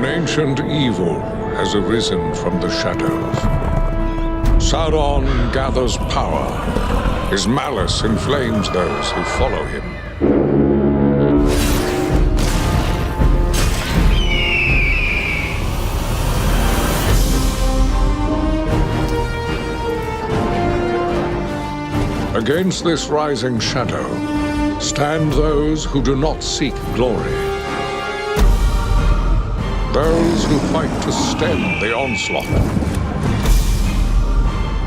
ancient evil has arisen from the shadows. Sauron gathers power. His malice inflames those who follow him. Against this rising shadow stand those who do not seek glory. Those who fight to stem the onslaught.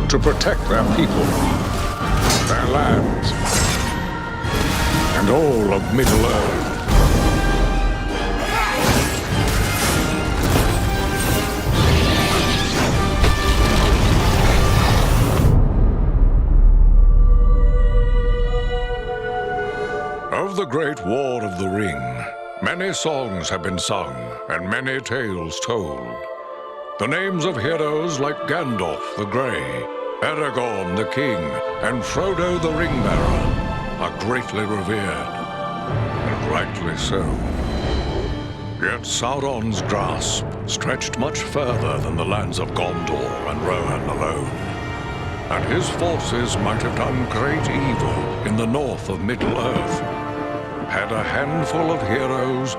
To protect their people, their lands, and all of Middle-earth. Of the Great War of the Ring, many songs have been sung and many tales told. The names of heroes like Gandalf the Grey, Aragorn the King, and Frodo the Ring-Bearer are greatly revered, and rightly so. Yet Sauron's grasp stretched much further than the lands of Gondor and Rohan alone, and his forces might have done great evil in the north of Middle-earth, had a handful of heroes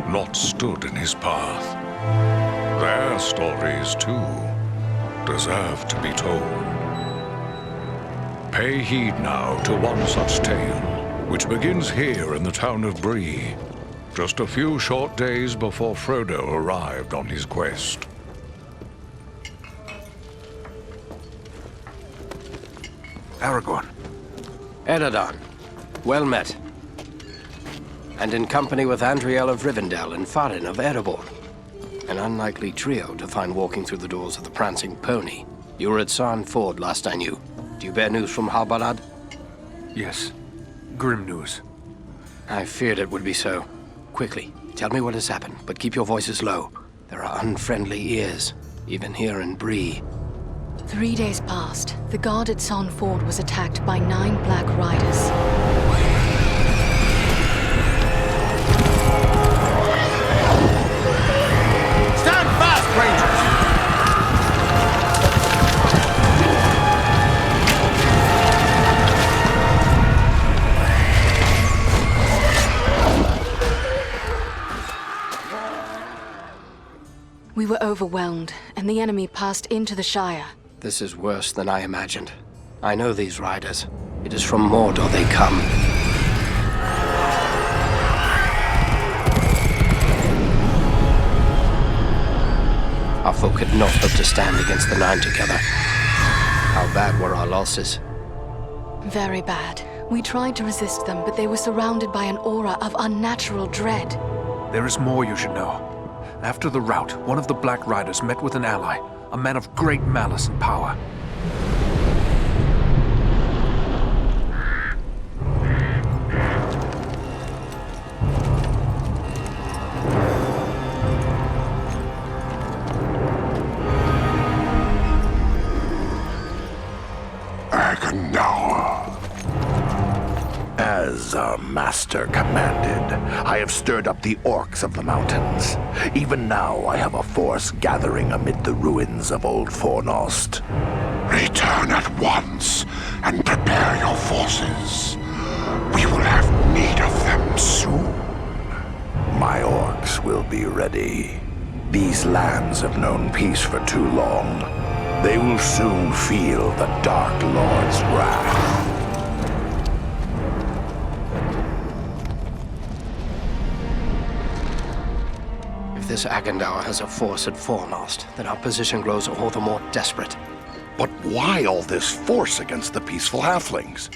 not stood in his path. Their stories, too, deserve to be told. Pay heed now to one such tale, which begins here in the town of Bree, just a few short days before Frodo arrived on his quest. Aragorn. Eradan, well met. And in company with Andriel of Rivendell and Farin of Erebor. An unlikely trio to find walking through the doors of the Prancing Pony. You were at Sarn Ford last I knew. Do you bear news from Halbarad? Yes. Grim news. I feared it would be so. Quickly, tell me what has happened, but keep your voices low. There are unfriendly ears, even here in Bree. 3 days passed. The guard at Sarn Ford was attacked by 9 Black Riders. We were overwhelmed, and the enemy passed into the Shire. This is worse than I imagined. I know these riders. It is from Mordor they come. Our folk could not hope to stand against the 9 together. How bad were our losses? Very bad. We tried to resist them, but they were surrounded by an aura of unnatural dread. There is more you should know. After the rout, one of the Black Riders met with an ally, a man of great malice and power. Agandaûr. As our master commanded, I have stirred up the orcs of the mountains. Even now I have a force gathering amid the ruins of Old Fornost. Return at once and prepare your forces. We will have need of them soon. My orcs will be ready. These lands have known peace for too long. They will soon feel the Dark Lord's wrath. If this Agandaur has a force at Fornost, then our position grows all the more desperate. But why all this force against the peaceful halflings?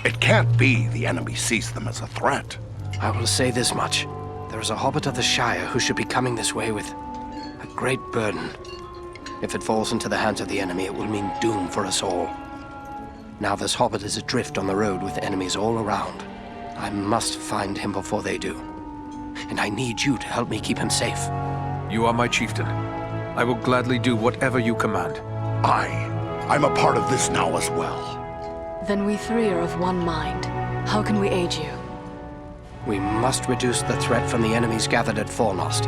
It can't be the enemy sees them as a threat. I will say this much. There is a hobbit of the Shire who should be coming this way with a great burden. If it falls into the hands of the enemy, it will mean doom for us all. Now this hobbit is adrift on the road with enemies all around. I must find him before they do. And I need you to help me keep him safe. You are my chieftain. I will gladly do whatever you command. I'm a part of this now as well. Then we 3 are of one mind. How can we aid you? We must reduce the threat from the enemies gathered at Fornost.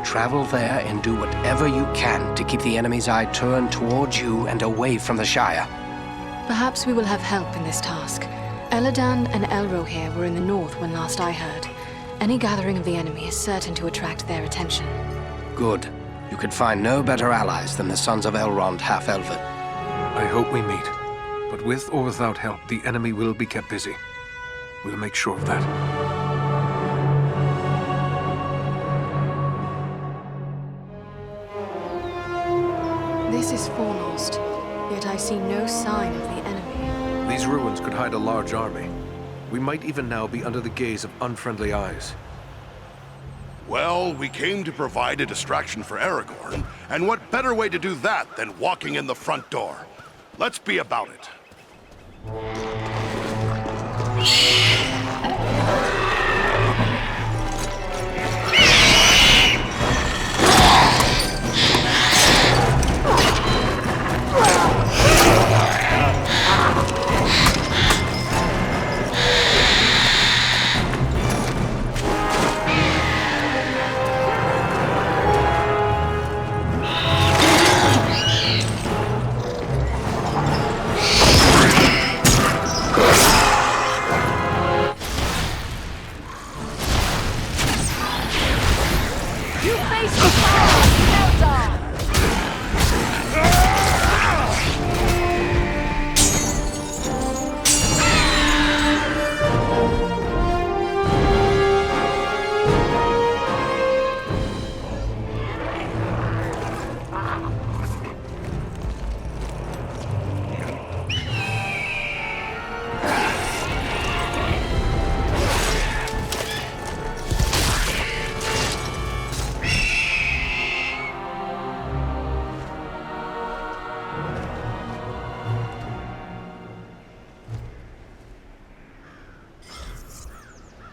Travel there and do whatever you can to keep the enemy's eye turned towards you and away from the Shire. Perhaps we will have help in this task. Eradan and Elrohir were in the north when last I heard. Any gathering of the enemy is certain to attract their attention. Good. You could find no better allies than the sons of Elrond half-elven. I hope we meet. But with or without help, the enemy will be kept busy. We'll make sure of that. This is Fornost, yet I see no sign of the enemy. These ruins could hide a large army. We might even now be under the gaze of unfriendly eyes. Well, we came to provide a distraction for Aragorn, and what better way to do that than walking in the front door? Let's be about it.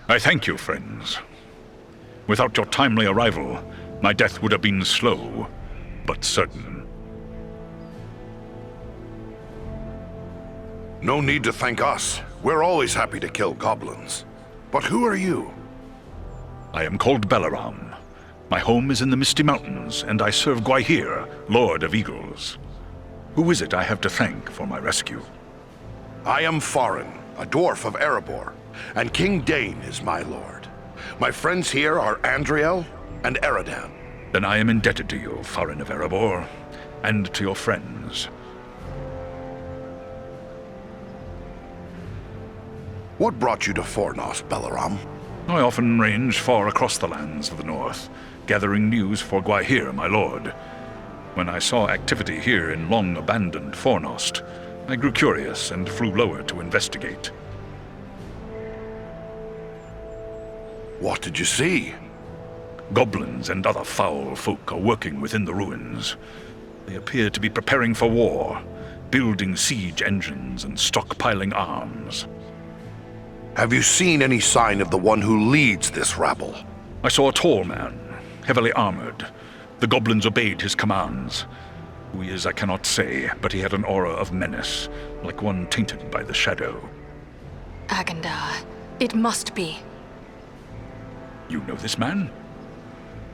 I thank you, friends. Without your timely arrival, my death would have been slow, but certain. No need to thank us. We're always happy to kill goblins. But who are you? I am called Balaram. My home is in the Misty Mountains, and I serve Gwaihir, Lord of Eagles. Who is it I have to thank for my rescue? I am Farin, a dwarf of Erebor, and King Dane is my lord. My friends here are Andriel and Eradan. Then I am indebted to you, Farin of Erebor, and to your friends. What brought you to Fornost, Balaram? I often range far across the lands of the north, gathering news for Gwaihir, my lord. When I saw activity here in long-abandoned Fornost, I grew curious and flew lower to investigate. What did you see? Goblins and other foul folk are working within the ruins. They appear to be preparing for war, building siege engines and stockpiling arms. Have you seen any sign of the one who leads this rabble? I saw a tall man, heavily armored. The goblins obeyed his commands. Who he is I cannot say, but he had an aura of menace, like one tainted by the shadow. Agandaûr. It must be. You know this man?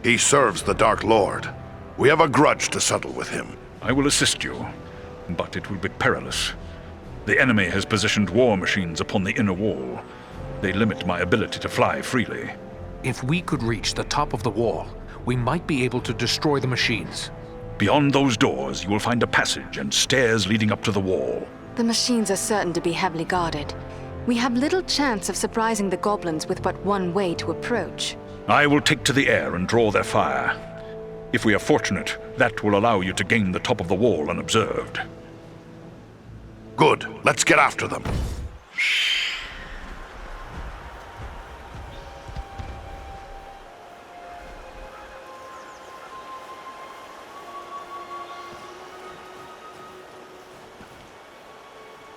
He serves the Dark Lord. We have a grudge to settle with him. I will assist you, but it will be perilous. The enemy has positioned war machines upon the inner wall. They limit my ability to fly freely. If we could reach the top of the wall, we might be able to destroy the machines. Beyond those doors, you will find a passage and stairs leading up to the wall. The machines are certain to be heavily guarded. We have little chance of surprising the goblins with but one way to approach. I will take to the air and draw their fire. If we are fortunate, that will allow you to gain the top of the wall unobserved. Good. Let's get after them.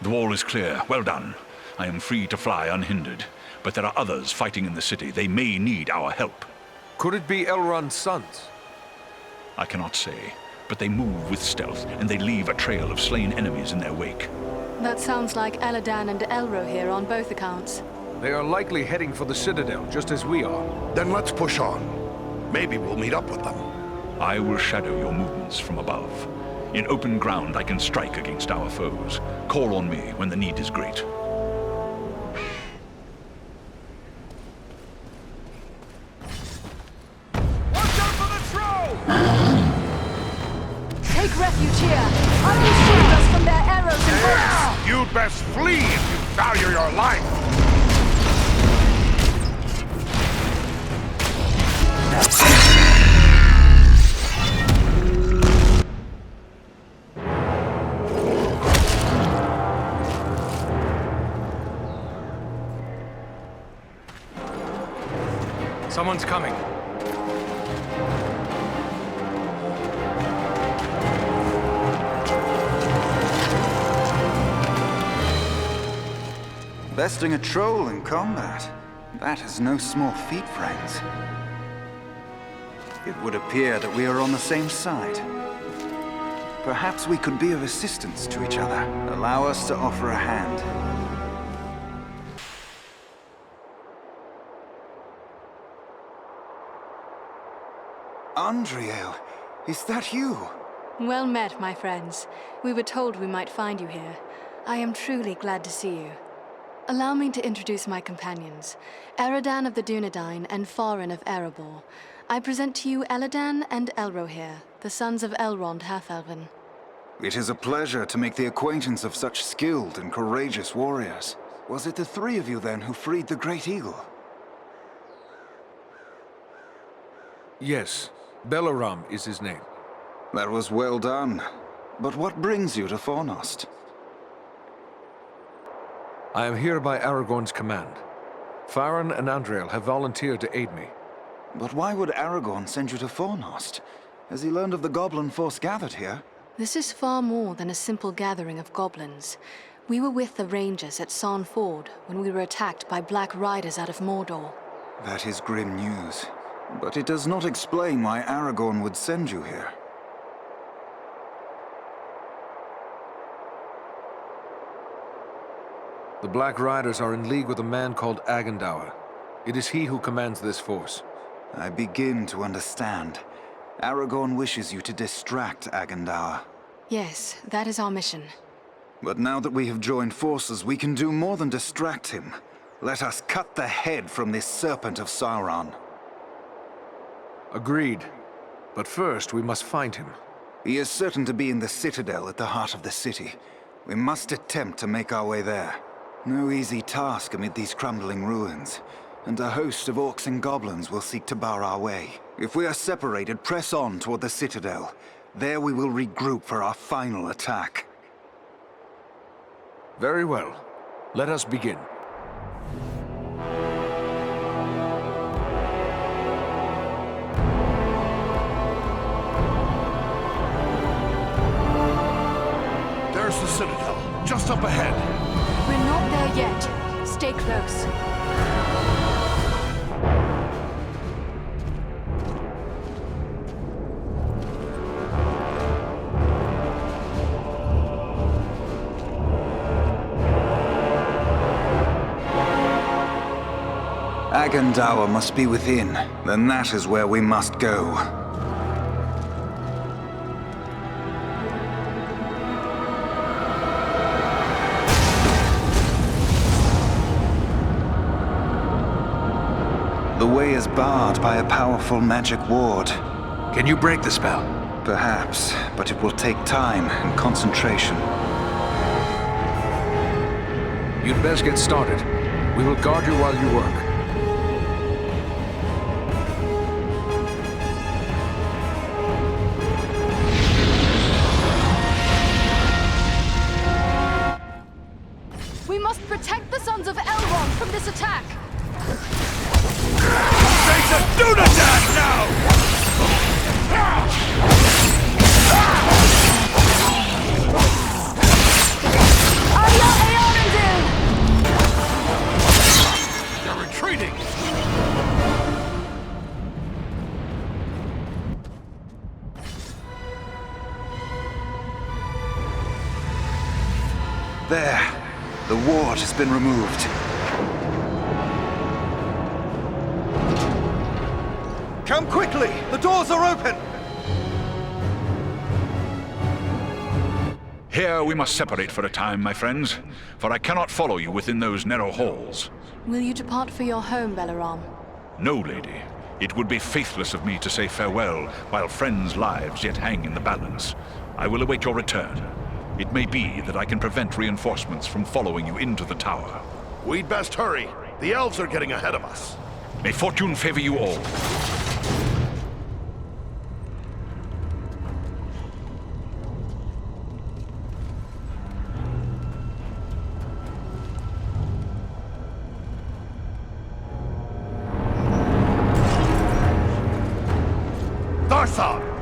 The wall is clear. Well done. I am free to fly unhindered. But there are others fighting in the city. They may need our help. Could it be Elrond's sons? I cannot say, but they move with stealth, and they leave a trail of slain enemies in their wake. That sounds like Eradan and Elrohir on both accounts. They are likely heading for the Citadel, just as we are. Then let's push on. Maybe we'll meet up with them. I will shadow your movements from above. In open ground, I can strike against our foes. Call on me when the need is great. Take refuge here. I will shield us from their arrows and bullets. You'd best flee if you value your life! Someone's coming. Besting a troll in combat. That is no small feat, friends. It would appear that we are on the same side. Perhaps we could be of assistance to each other. Allow us to offer a hand. Andriel, is that you? Well met, my friends. We were told we might find you here. I am truly glad to see you. Allow me to introduce my companions, Eradan of the Dunedain and Farin of Erebor. I present to you Eradan and Elrohir, the sons of Elrond Half-Elven. It is a pleasure to make the acquaintance of such skilled and courageous warriors. Was it the three of you then who freed the Great Eagle? Yes, Belaram is his name. That was well done. But what brings you to Fornost? I am here by Aragorn's command. Farin and Andriel have volunteered to aid me. But why would Aragorn send you to Fornost? Has he learned of the goblin force gathered here? This is far more than a simple gathering of goblins. We were with the Rangers at Sarn Ford when we were attacked by Black Riders out of Mordor. That is grim news. But it does not explain why Aragorn would send you here. The Black Riders are in league with a man called Agandaûr. It is he who commands this force. I begin to understand. Aragorn wishes you to distract Agandaur. Yes, that is our mission. But now that we have joined forces, we can do more than distract him. Let us cut the head from this serpent of Sauron. Agreed. But first, we must find him. He is certain to be in the citadel at the heart of the city. We must attempt to make our way there. No easy task amid these crumbling ruins, and a host of orcs and goblins will seek to bar our way. If we are separated, press on toward the citadel. There we will regroup for our final attack. Very well. Let us begin. There's the citadel, just up ahead. We're not there yet. Stay close. Agandaur must be within. Then that is where we must go. The way is barred by a powerful magic ward. Can you break the spell? Perhaps, but it will take time and concentration. You'd best get started. We will guard you while you work. We must protect the sons of Elrond from this attack. Face a dune attack now! They're retreating! There. The ward has been removed. Come quickly! The doors are open! Here we must separate for a time, my friends, for I cannot follow you within those narrow halls. Will you depart for your home, Belaram? No, lady. It would be faithless of me to say farewell while friends' lives yet hang in the balance. I will await your return. It may be that I can prevent reinforcements from following you into the tower. We'd best hurry. The elves are getting ahead of us. May fortune favor you all.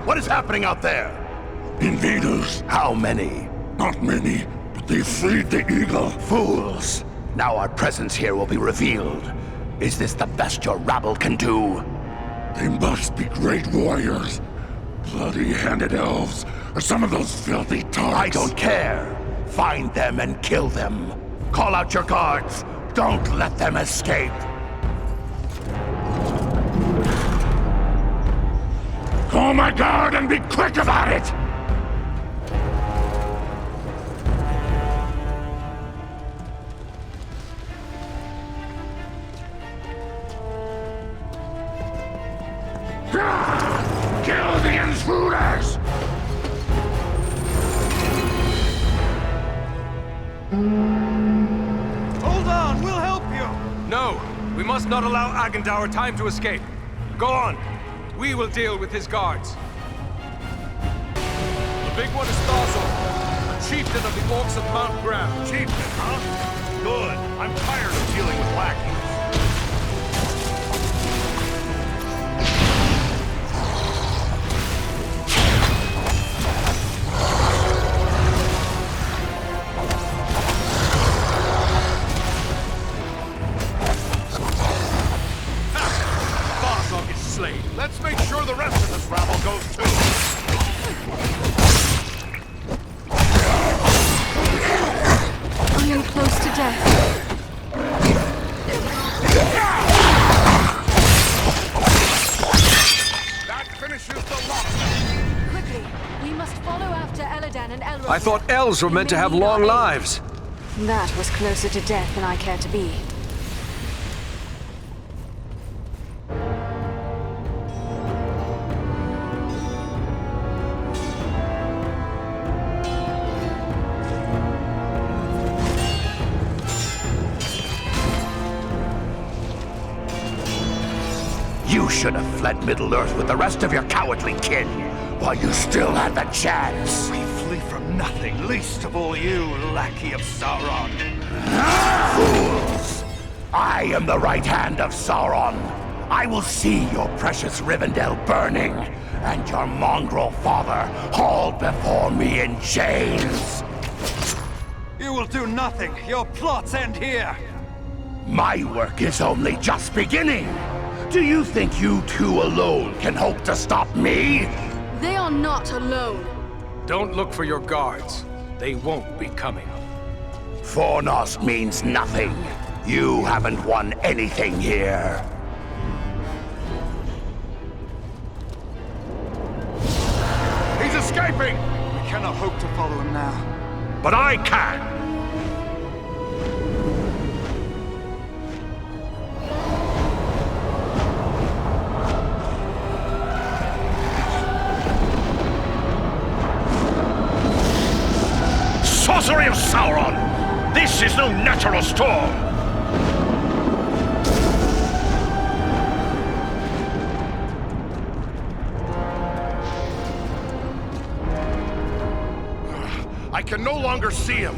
What is happening out there? Invaders. How many? Not many, but they freed the eagle. Fools! Now our presence here will be revealed. Is this the best your rabble can do? They must be great warriors. Bloody-handed elves, or some of those filthy tarks. I don't care. Find them and kill them. Call out your guards. Don't let them escape. Call my guard and be quick about it! Kill the intruders! Hold on, we'll help you! No, we must not allow Agandaûr time to escape. Go on. We will deal with his guards. The big one is Sauron, the chieftain of the Orcs of Mount Graham. Chieftain, huh? Good. I'm tired of dealing with lackeys. Let's make sure the rest of this rabble goes too. I am close to death. That finishes the lot. Quickly, we must follow after Eradan and Elrond. I thought elves were meant to have long lives. That was closer to death than I care to be. You should have fled Middle-earth with the rest of your cowardly kin, while you still had the chance. We flee from nothing, least of all you, lackey of Sauron. Fools! I am the right hand of Sauron. I will see your precious Rivendell burning, and your mongrel father hauled before me in chains. You will do nothing. Your plots end here. My work is only just beginning. Do you think you two alone can hope to stop me? They are not alone. Don't look for your guards. They won't be coming. Fornost means nothing. You haven't won anything here. He's escaping! We cannot hope to follow him now. But I can! Sorcery of Sauron! This is no natural storm! I can no longer see him.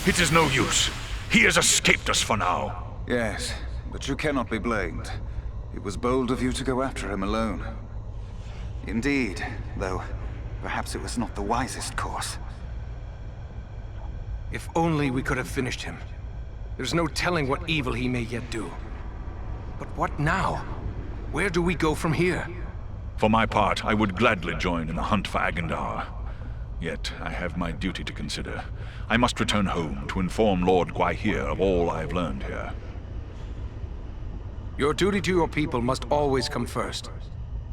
It is no use. He has escaped us for now. Yes, but you cannot be blamed. It was bold of you to go after him alone. Indeed, though perhaps it was not the wisest course. If only we could have finished him. There's no telling what evil he may yet do. But what now? Where do we go from here? For my part, I would gladly join in the hunt for Agandaur. Yet I have my duty to consider. I must return home to inform Lord Gwaihir of all I've learned here. Your duty to your people must always come first.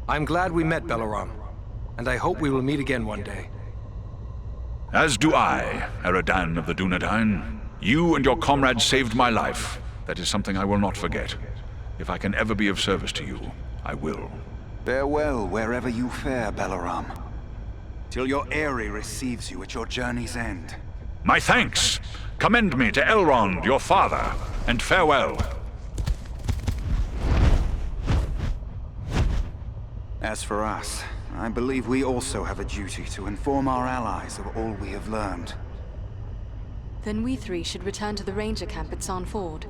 I'm glad we met, Balaram, and I hope we will meet again one day. As do I, Eradan of the Dunedain. You and your comrades saved my life. That is something I will not forget. If I can ever be of service to you, I will. Farewell wherever you fare, Balaram. Till your Eyrie receives you at your journey's end. My thanks! Commend me to Elrond, your father, and farewell. As for us, I believe we also have a duty to inform our allies of all we have learned. Then we three should return to the Ranger camp at Sarn Ford.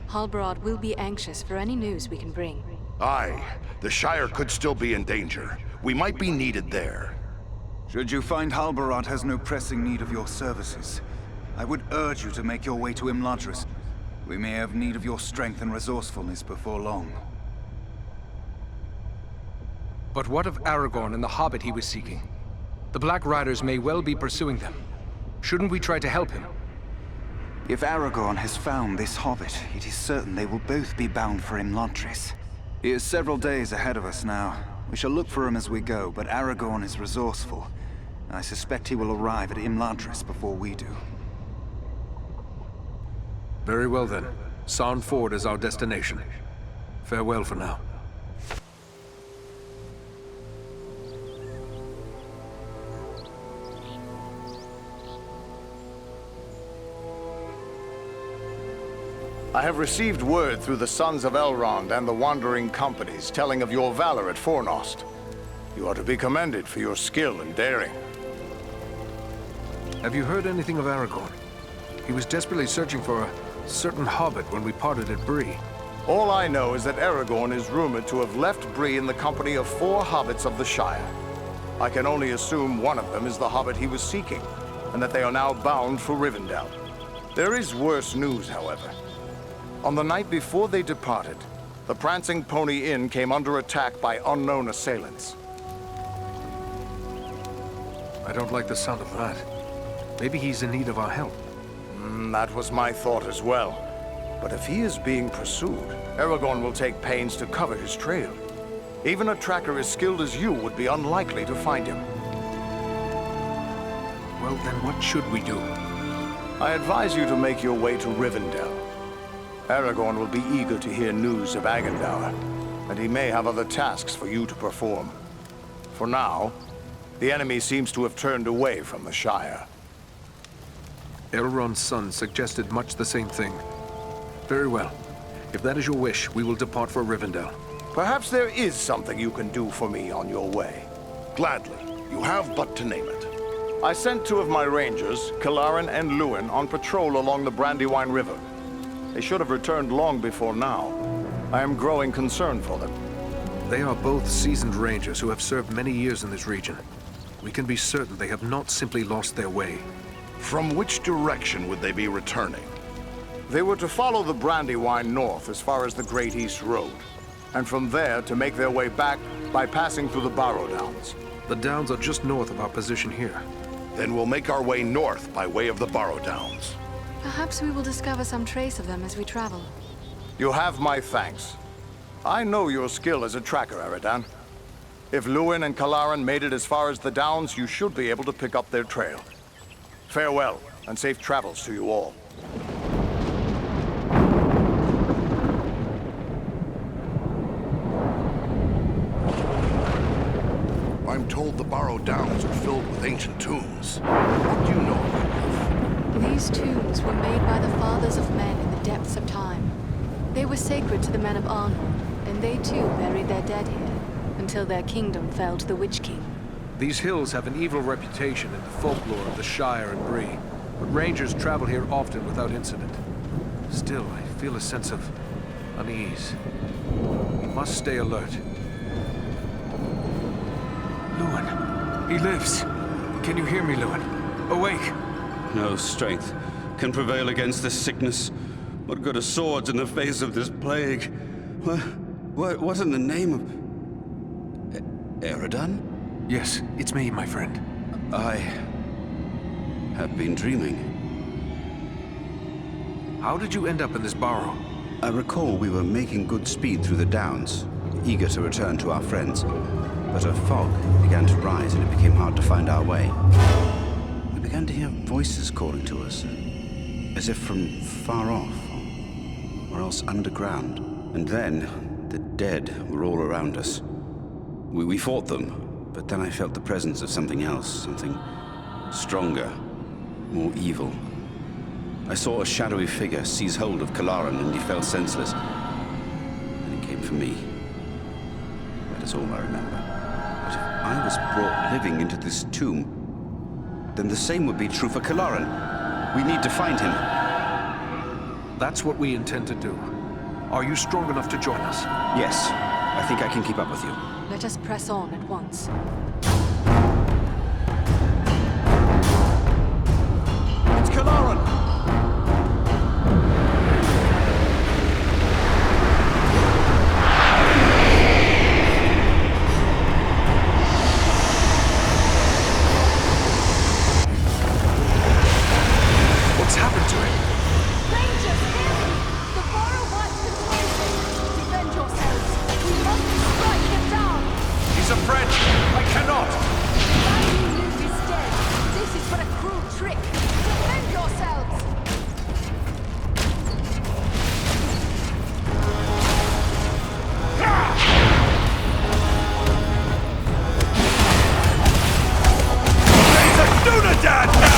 Halbarad will be anxious for any news we can bring. Aye, the Shire could still be in danger. We might be needed there. Should you find Halbarad has no pressing need of your services, I would urge you to make your way to Imladris. We may have need of your strength and resourcefulness before long. But what of Aragorn and the Hobbit he was seeking? The Black Riders may well be pursuing them. Shouldn't we try to help him? If Aragorn has found this Hobbit, it is certain they will both be bound for Imladris. He is several days ahead of us now. We shall look for him as we go, but Aragorn is resourceful. I suspect he will arrive at Imladris before we do. Very well then. Sarn Ford is our destination. Farewell for now. I have received word through the Sons of Elrond and the Wandering Companies telling of your valor at Fornost. You are to be commended for your skill and daring. Have you heard anything of Aragorn? He was desperately searching for a certain hobbit when we parted at Bree. All I know is that Aragorn is rumored to have left Bree in the company of 4 hobbits of the Shire. I can only assume one of them is the hobbit he was seeking, and that they are now bound for Rivendell. There is worse news, however. On the night before they departed, the Prancing Pony Inn came under attack by unknown assailants. I don't like the sound of that. Maybe he's in need of our help. That was my thought as well. But if he is being pursued, Aragorn will take pains to cover his trail. Even a tracker as skilled as you would be unlikely to find him. Well, then what should we do? I advise you to make your way to Rivendell. Aragorn will be eager to hear news of Agandaur, and he may have other tasks for you to perform. For now, the enemy seems to have turned away from the Shire. Elrond's son suggested much the same thing. Very well. If that is your wish, we will depart for Rivendell. Perhaps there is something you can do for me on your way. Gladly. You have but to name it. I sent 2 of my rangers, Kalarin and Luin, on patrol along the Brandywine River. They should have returned long before now. I am growing concerned for them. They are both seasoned rangers who have served many years in this region. We can be certain they have not simply lost their way. From which direction would they be returning? They were to follow the Brandywine north as far as the Great East Road, and from there to make their way back by passing through the Barrow Downs. The downs are just north of our position here. Then we'll make our way north by way of the Barrow Downs. Perhaps we will discover some trace of them as we travel. You have my thanks. I know your skill as a tracker, Eradan. If Luin and Kalarin made it as far as the Downs, you should be able to pick up their trail. Farewell, and safe travels to you all. I'm told the Barrow Downs are filled with ancient tombs. What do you know of them? These tombs were made by the fathers of men in the depths of time. They were sacred to the men of Arnwood, and they too buried their dead here, until their kingdom fell to the Witch King. These hills have an evil reputation in the folklore of the Shire and Bree, but rangers travel here often without incident. Still, I feel a sense of unease. We must stay alert. Luin, he lives. Can you hear me, Luin? Awake! No strength can prevail against this sickness. What good are swords in the face of this plague? What in the name of... Eradan? Yes, it's me, my friend. have been dreaming. How did you end up in this burrow? I recall we were making good speed through the downs, eager to return to our friends. But a fog began to rise and it became hard to find our way. We began to hear voices calling to us, as if from far off, or else underground. And then, the dead were all around us. We fought them, but then I felt the presence of something else, something stronger, more evil. I saw a shadowy figure seize hold of Kalaran and he fell senseless. And it came for me. That is all I remember. But if I was brought living into this tomb, then the same would be true for Kalaran. We need to find him. That's what we intend to do. Are you strong enough to join us? Yes, I think I can keep up with you. Let us press on at once. It's Kalaran! What's happened to him? Rangers, hear me! The Borrow wants to take him! Defend yourselves! We must strike him down! He's a friend! I cannot! Randy Luke is dead! This is but a cruel trick! Defend yourselves! He's a Dunedain now!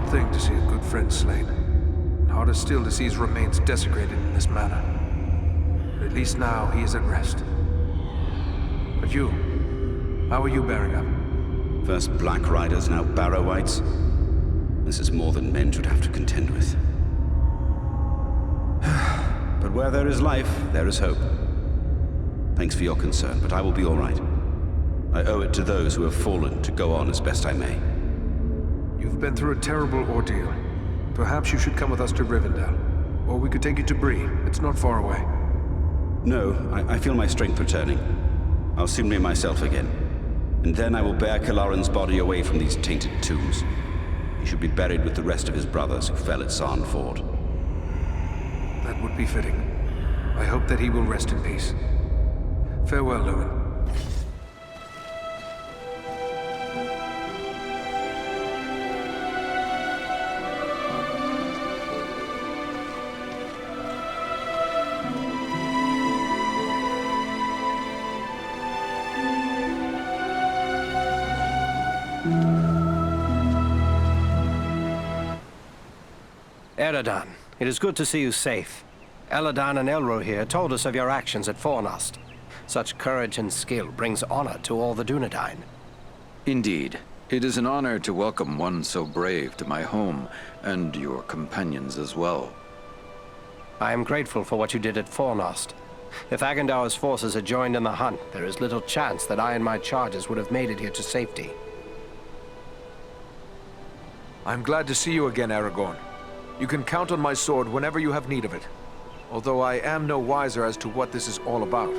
Thing to see a good friend slain. And harder still to see his remains desecrated in this manner. But at least now he is at rest. But you, how are you bearing up? First Black Riders, now Barrow-wights. This is more than men should have to contend with. But where there is life, there is hope. Thanks for your concern, but I will be all right. I owe it to those who have fallen to go on as best I may. You've been through a terrible ordeal. Perhaps you should come with us to Rivendell. Or we could take you to Bree. It's not far away. No, I feel my strength returning. I'll soon be myself again. And then I will bear Kalaran's body away from these tainted tombs. He should be buried with the rest of his brothers who fell at Sarn Ford. That would be fitting. I hope that he will rest in peace. Farewell, Lewin. Eradan, it is good to see you safe. Eladan and Elro here told us of your actions at Fornost. Such courage and skill brings honor to all the Dunedain. Indeed. It is an honor to welcome one so brave to my home, and your companions as well. I am grateful for what you did at Fornost. If Agandaur's forces had joined in the hunt, there is little chance that I and my charges would have made it here to safety. I'm glad to see you again, Aragorn. You can count on my sword whenever you have need of it. Although I am no wiser as to what this is all about.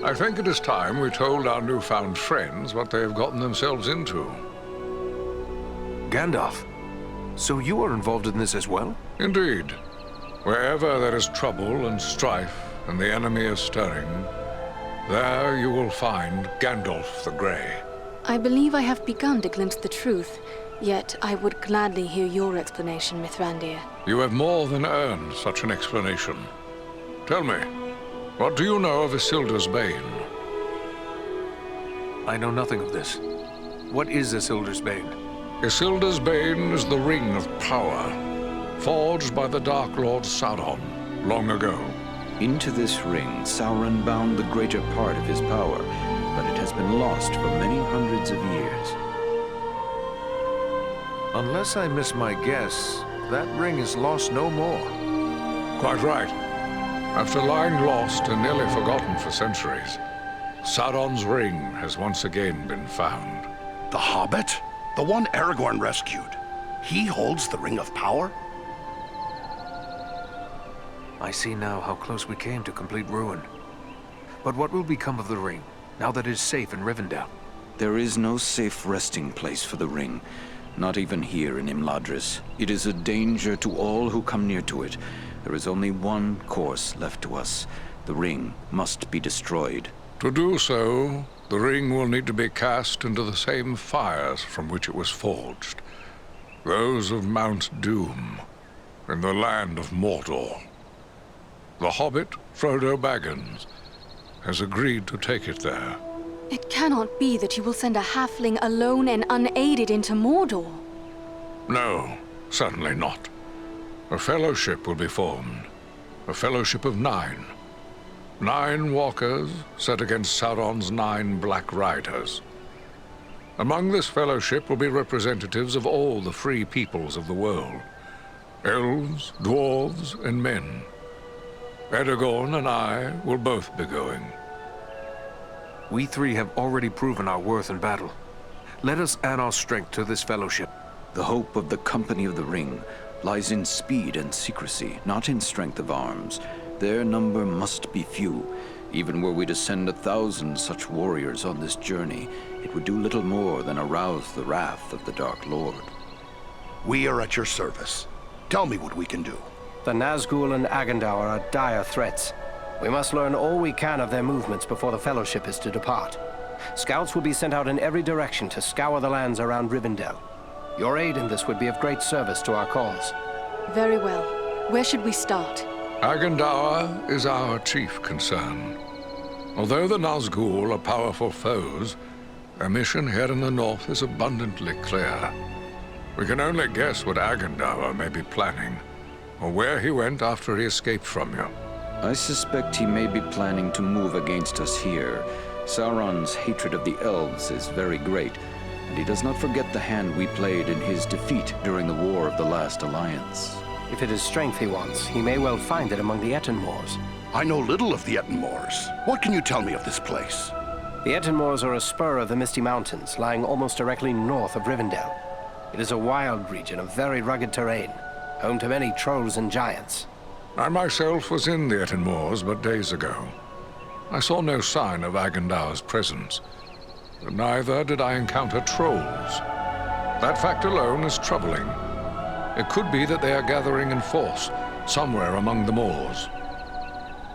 I think it is time we told our newfound friends what they have gotten themselves into. Gandalf, so you are involved in this as well? Indeed. Wherever there is trouble and strife, and the enemy is stirring, there you will find Gandalf the Grey. I believe I have begun to glimpse the truth, yet I would gladly hear your explanation, Mithrandir. You have more than earned such an explanation. Tell me, what do you know of Isildur's Bane? I know nothing of this. What is Isildur's Bane? Isildur's Bane is the Ring of Power, forged by the Dark Lord Sauron long ago. Into this ring, Sauron bound the greater part of his power, but it has been lost for many hundreds of years. Unless I miss my guess, that ring is lost no more. Quite right. After lying lost and nearly forgotten for centuries, Sauron's ring has once again been found. The Hobbit? The one Aragorn rescued. He holds the Ring of Power? I see now how close we came to complete ruin. But what will become of the ring, now that it is safe in Rivendell? There is no safe resting place for the ring, not even here in Imladris. It is a danger to all who come near to it. There is only one course left to us. The ring must be destroyed. To do so, the ring will need to be cast into the same fires from which it was forged. Those of Mount Doom, in the land of Mordor. The hobbit, Frodo Baggins, has agreed to take it there. It cannot be that you will send a halfling alone and unaided into Mordor. No, certainly not. A fellowship will be formed. A fellowship of 9. 9 walkers set against Sauron's 9 Black Riders. Among this fellowship will be representatives of all the free peoples of the world. Elves, dwarves, and men. Aragorn and I will both be going. We 3 have already proven our worth in battle. Let us add our strength to this fellowship. The hope of the Company of the Ring lies in speed and secrecy, not in strength of arms. Their number must be few. Even were we to send 1,000 such warriors on this journey, it would do little more than arouse the wrath of the Dark Lord. We are at your service. Tell me what we can do. The Nazgûl and Agandaûr are dire threats. We must learn all we can of their movements before the Fellowship is to depart. Scouts will be sent out in every direction to scour the lands around Rivendell. Your aid in this would be of great service to our cause. Very well. Where should we start? Agandaûr is our chief concern. Although the Nazgûl are powerful foes, their mission here in the north is abundantly clear. We can only guess what Agandaûr may be planning, or where he went after he escaped from you. I suspect he may be planning to move against us here. Sauron's hatred of the elves is very great, and he does not forget the hand we played in his defeat during the War of the Last Alliance. If it is strength he wants, he may well find it among the Ettenmoors. I know little of the Ettenmoors. What can you tell me of this place? The Ettenmoors are a spur of the Misty Mountains, lying almost directly north of Rivendell. It is a wild region of very rugged terrain, home to many trolls and giants. I myself was in the Ettenmoors but days ago. I saw no sign of Agandaur's presence, but neither did I encounter trolls. That fact alone is troubling. It could be that they are gathering in force, somewhere among the moors.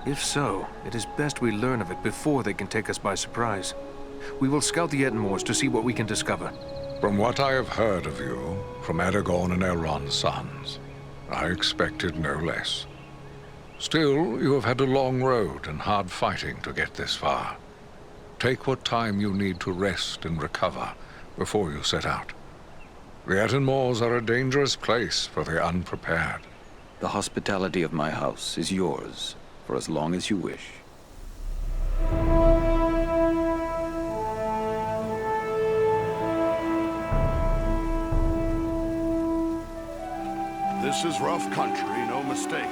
If so, it is best we learn of it before they can take us by surprise. We will scout the Ettenmoors to see what we can discover. From what I have heard of you, from Aragorn and Elrond's sons, I expected no less. Still, you have had a long road and hard fighting to get this far. Take what time you need to rest and recover before you set out. The Ettenmoors are a dangerous place for the unprepared. The hospitality of my house is yours, for as long as you wish. This is rough country, no mistake.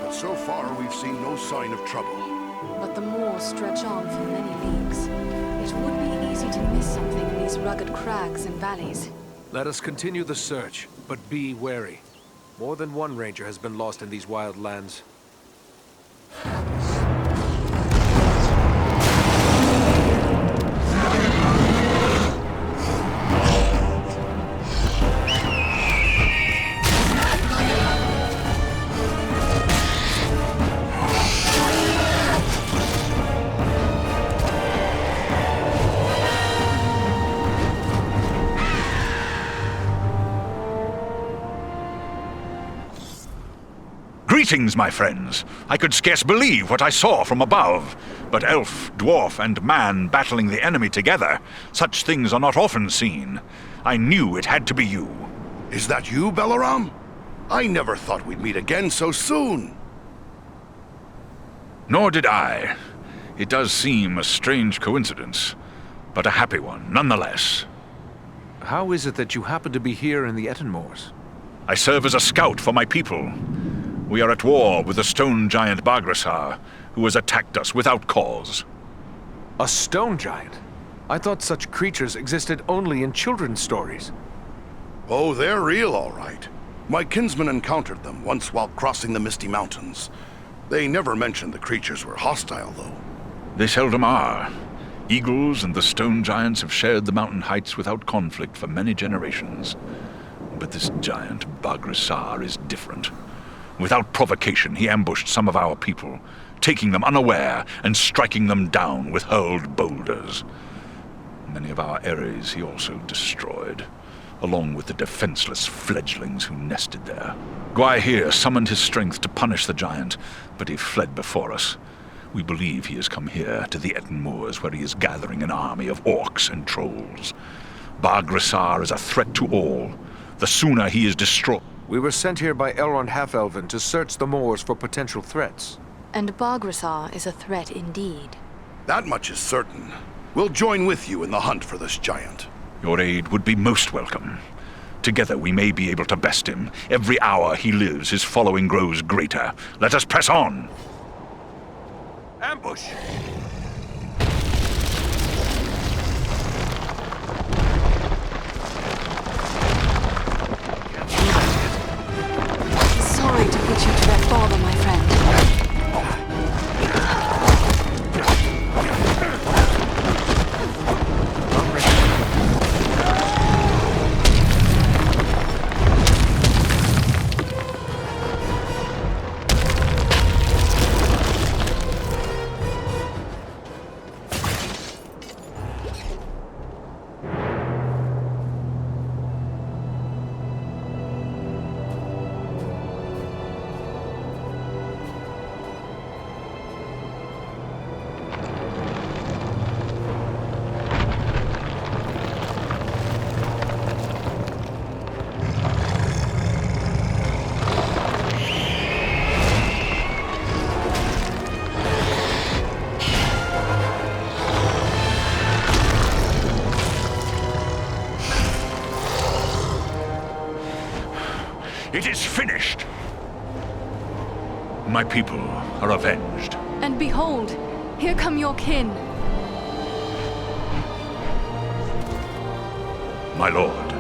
But so far, we've seen no sign of trouble. But the moors stretch on for many leagues. It would be easy to miss something in these rugged crags and valleys. Let us continue the search, but be wary. More than one ranger has been lost in these wild lands. Greetings, my friends. I could scarce believe what I saw from above. But elf, dwarf, and man battling the enemy together, such things are not often seen. I knew it had to be you. Is that you, Balaram? I never thought we'd meet again so soon. Nor did I. It does seem a strange coincidence, but a happy one nonetheless. How is it that you happen to be here in the Ettenmoors? I serve as a scout for my people. We are at war with the stone giant Bargrasar, who has attacked us without cause. A stone giant? I thought such creatures existed only in children's stories. Oh, they're real, all right. My kinsman encountered them once while crossing the Misty Mountains. They never mentioned the creatures were hostile, though. They seldom are. Eagles and the stone giants have shared the mountain heights without conflict for many generations. But this giant, Bargrasar, is different. Without provocation, he ambushed some of our people, taking them unaware and striking them down with hurled boulders. Many of our aeries he also destroyed, along with the defenseless fledglings who nested there. Gwaihir summoned his strength to punish the giant, but he fled before us. We believe he has come here to the Ettenmoors, where he is gathering an army of orcs and trolls. Bargrasar is a threat to all. The sooner he is destroyed... We were sent here by Elrond Half-Elven to search the moors for potential threats. And Bargrasar is a threat indeed. That much is certain. We'll join with you in the hunt for this giant. Your aid would be most welcome. Together we may be able to best him. Every hour he lives, his following grows greater. Let us press on! Ambush! Sorry to put you to that bother, my friend. It is finished! My people are avenged. And behold, here come your kin. My lord.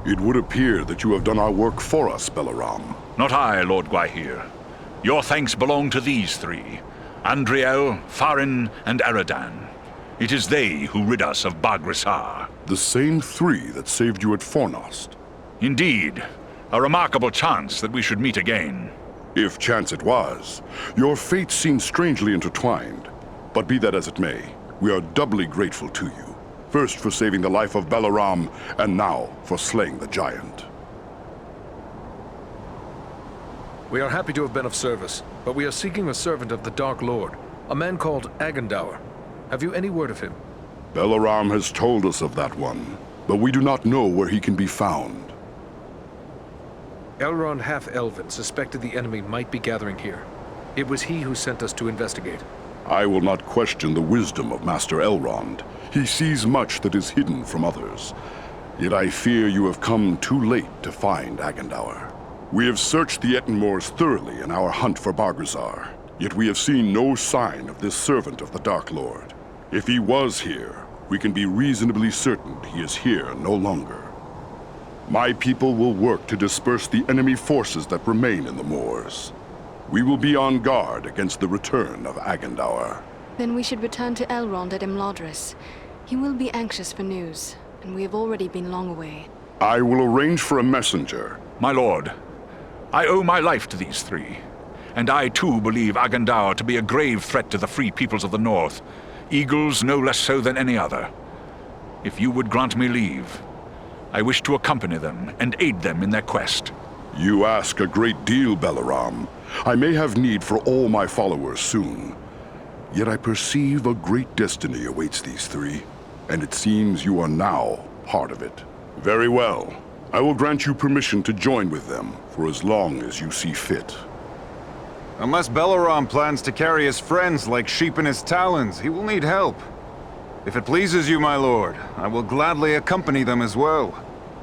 It would appear that you have done our work for us, Balaram. Not I, Lord Gwaihir. Your thanks belong to these three. Andriel, Farin, and Eradan. It is they who rid us of Bargrasar. The same three that saved you at Fornost. Indeed. A remarkable chance that we should meet again. If chance it was. Your fates seem strangely intertwined. But be that as it may, we are doubly grateful to you. First for saving the life of Balaram, and now for slaying the giant. We are happy to have been of service, but we are seeking a servant of the Dark Lord, a man called Agandaur. Have you any word of him? Balaram has told us of that one, but we do not know where he can be found. Elrond Half-Elven suspected the enemy might be gathering here. It was he who sent us to investigate. I will not question the wisdom of Master Elrond. He sees much that is hidden from others. Yet I fear you have come too late to find Agandaur. We have searched the Ettenmoors thoroughly in our hunt for Bargrasar, yet we have seen no sign of this servant of the Dark Lord. If he was here, we can be reasonably certain he is here no longer. My people will work to disperse the enemy forces that remain in the moors. We will be on guard against the return of Agandaur. Then we should return to Elrond at Imladris. He will be anxious for news, and we have already been long away. I will arrange for a messenger. My lord, I owe my life to these three. And I too believe Agandaur to be a grave threat to the free peoples of the north. Eagles no less so than any other. If you would grant me leave, I wish to accompany them and aid them in their quest. You ask a great deal, Balaram. I may have need for all my followers soon. Yet I perceive a great destiny awaits these three, and it seems you are now part of it. Very well. I will grant you permission to join with them for as long as you see fit. Unless Balaram plans to carry his friends like sheep in his talons, he will need help. If it pleases you, my lord, I will gladly accompany them as well.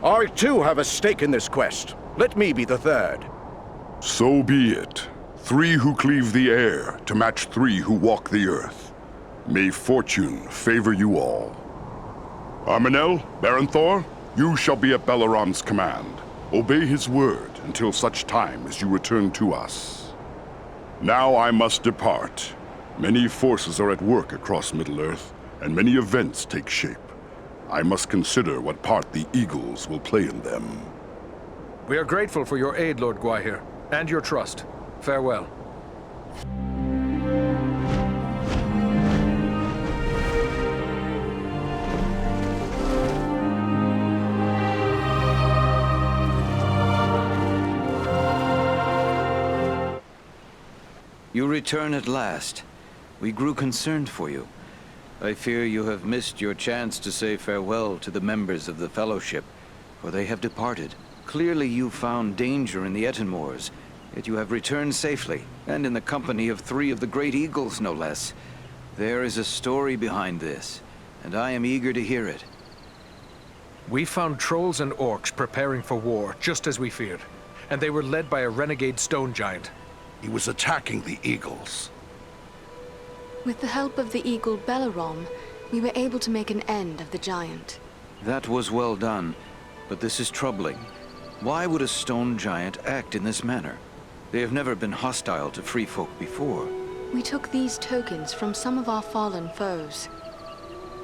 I too have a stake in this quest. Let me be the third. So be it. 3 who cleave the air to match 3 who walk the earth. May fortune favor you all. Armanel, Baranthor, you shall be at Balaram's command. Obey his word until such time as you return to us. Now I must depart. Many forces are at work across Middle-earth, and many events take shape. I must consider what part the Eagles will play in them. We are grateful for your aid, Lord Gwaihir, and your trust. Farewell. You return at last. We grew concerned for you. I fear you have missed your chance to say farewell to the members of the Fellowship, for they have departed. Clearly you found danger in the Etenmoors, yet you have returned safely, and in the company of 3 of the Great Eagles, no less. There is a story behind this, and I am eager to hear it. We found trolls and orcs preparing for war, just as we feared, and they were led by a renegade stone giant. He was attacking the Eagles. With the help of the eagle Balaram, we were able to make an end of the giant. That was well done, but this is troubling. Why would a stone giant act in this manner? They have never been hostile to free folk before. We took these tokens from some of our fallen foes.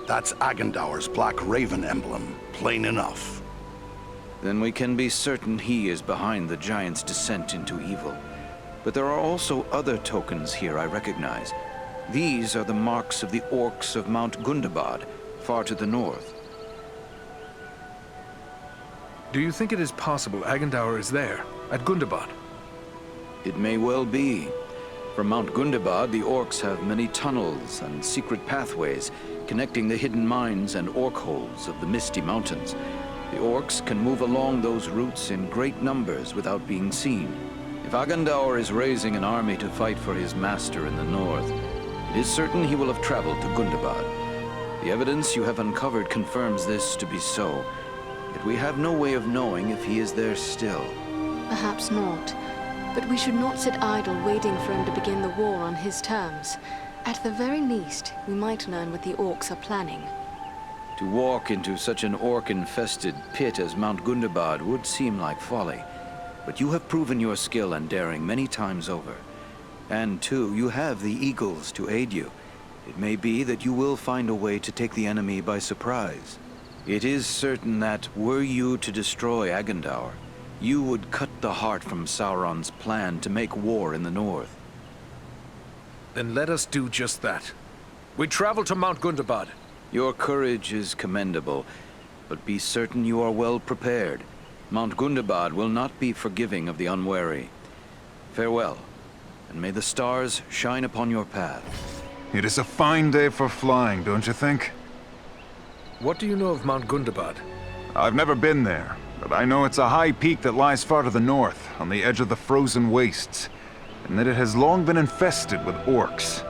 That's Agandaur's Black Raven emblem, plain enough. Then we can be certain he is behind the giant's descent into evil. But there are also other tokens here I recognize. These are the marks of the orcs of Mount Gundabad, far to the north. Do you think it is possible Agandaur is there, at Gundabad? It may well be. From Mount Gundabad, the orcs have many tunnels and secret pathways connecting the hidden mines and orc holes of the Misty Mountains. The orcs can move along those routes in great numbers without being seen. If Agandaur is raising an army to fight for his master in the north, it is certain he will have traveled to Gundabad. The evidence you have uncovered confirms this to be so, yet we have no way of knowing if he is there still. Perhaps not, but we should not sit idle waiting for him to begin the war on his terms. At the very least, we might learn what the orcs are planning. To walk into such an orc-infested pit as Mount Gundabad would seem like folly, but you have proven your skill and daring many times over. And too, you have the Eagles to aid you. It may be that you will find a way to take the enemy by surprise. It is certain that, were you to destroy Agandaur, you would cut the heart from Sauron's plan to make war in the north. Then let us do just that. We travel to Mount Gundabad. Your courage is commendable, but be certain you are well prepared. Mount Gundabad will not be forgiving of the unwary. Farewell, and may the stars shine upon your path. It is a fine day for flying, don't you think? What do you know of Mount Gundabad? I've never been there, but I know it's a high peak that lies far to the north, on the edge of the frozen wastes, and that it has long been infested with orcs.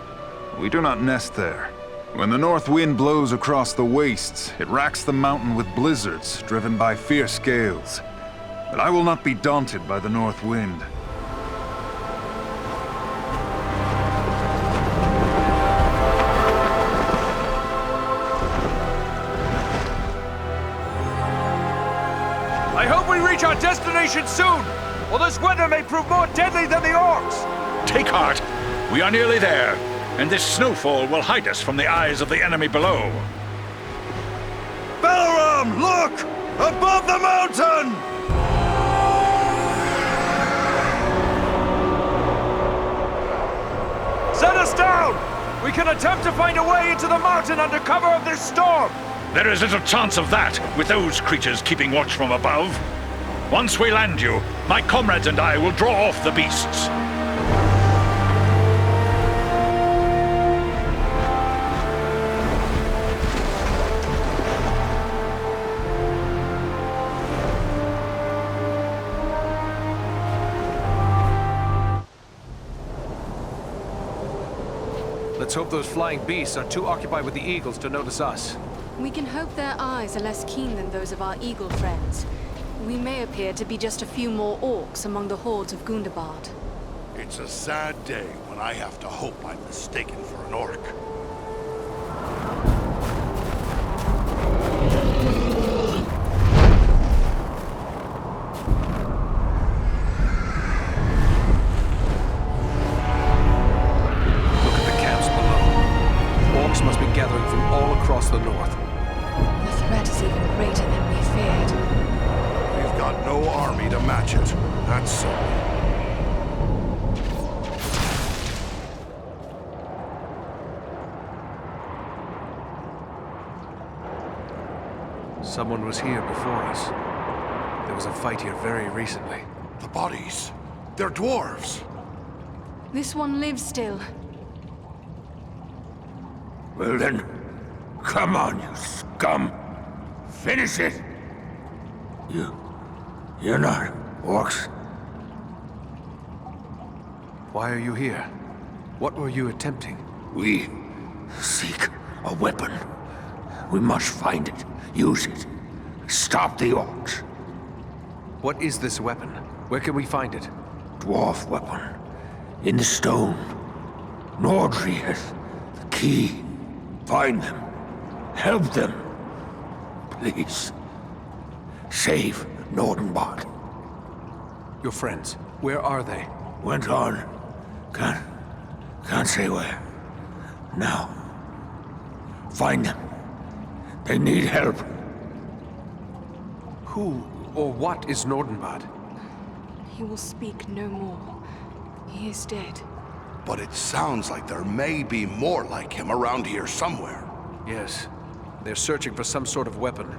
We do not nest there. When the north wind blows across the wastes, it racks the mountain with blizzards driven by fierce gales. But I will not be daunted by the north wind. I hope we reach our destination soon, or this weather may prove more deadly than the orcs! Take heart. We are nearly there, and this snowfall will hide us from the eyes of the enemy below. Balaram, look! Above the mountain! Set us down! We can attempt to find a way into the mountain under cover of this storm! There is little chance of that, with those creatures keeping watch from above. Once we land you, my comrades and I will draw off the beasts. Let's hope those flying beasts are too occupied with the eagles to notice us. We can hope their eyes are less keen than those of our eagle friends. We may appear to be just a few more orcs among the hordes of Gundabad. It's a sad day when I have to hope I'm mistaken for an orc. Look at the camps below. Orcs must be gathering from all across the north. The threat is even greater than we feared. We've got no army to match it. That's so. Someone was here before us. There was a fight here very recently. The bodies. They're dwarves. This one lives still. Well then, come on, you scum. Finish it. You're not orcs. Why are you here? What were you attempting? We seek a weapon. We must find it, use it, stop the orcs. What is this weapon? Where can we find it? Dwarf weapon. In the stone. Nordri has the key. Find them. Help them. Please. Save Nordenbot. Your friends, where are they? Went on. Can't say where. Now. Find them. They need help. Who or what is Nordenbad? He will speak no more. He is dead. But it sounds like there may be more like him around here somewhere. Yes. They're searching for some sort of weapon.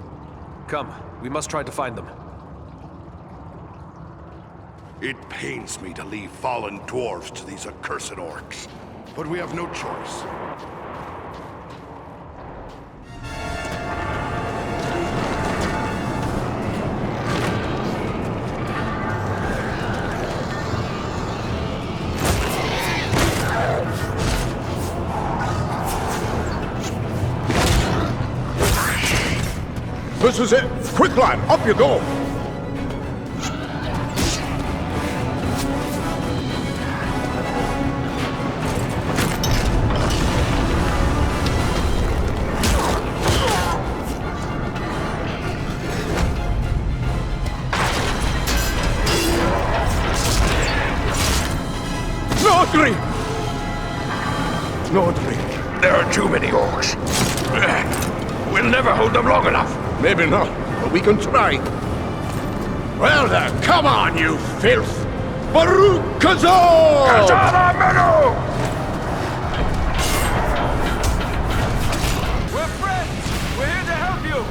Come, we must try to find them. It pains me to leave fallen dwarves to these accursed orcs, but we have no choice. This is it! Quick, lad! Up you go! Nordri! Nordri, there are too many orcs. We'll never hold them long enough. Maybe not, but we can try. Well then, come on, you filth! Baruch Kazor! Kazara Menu! We're friends! We're here to help you!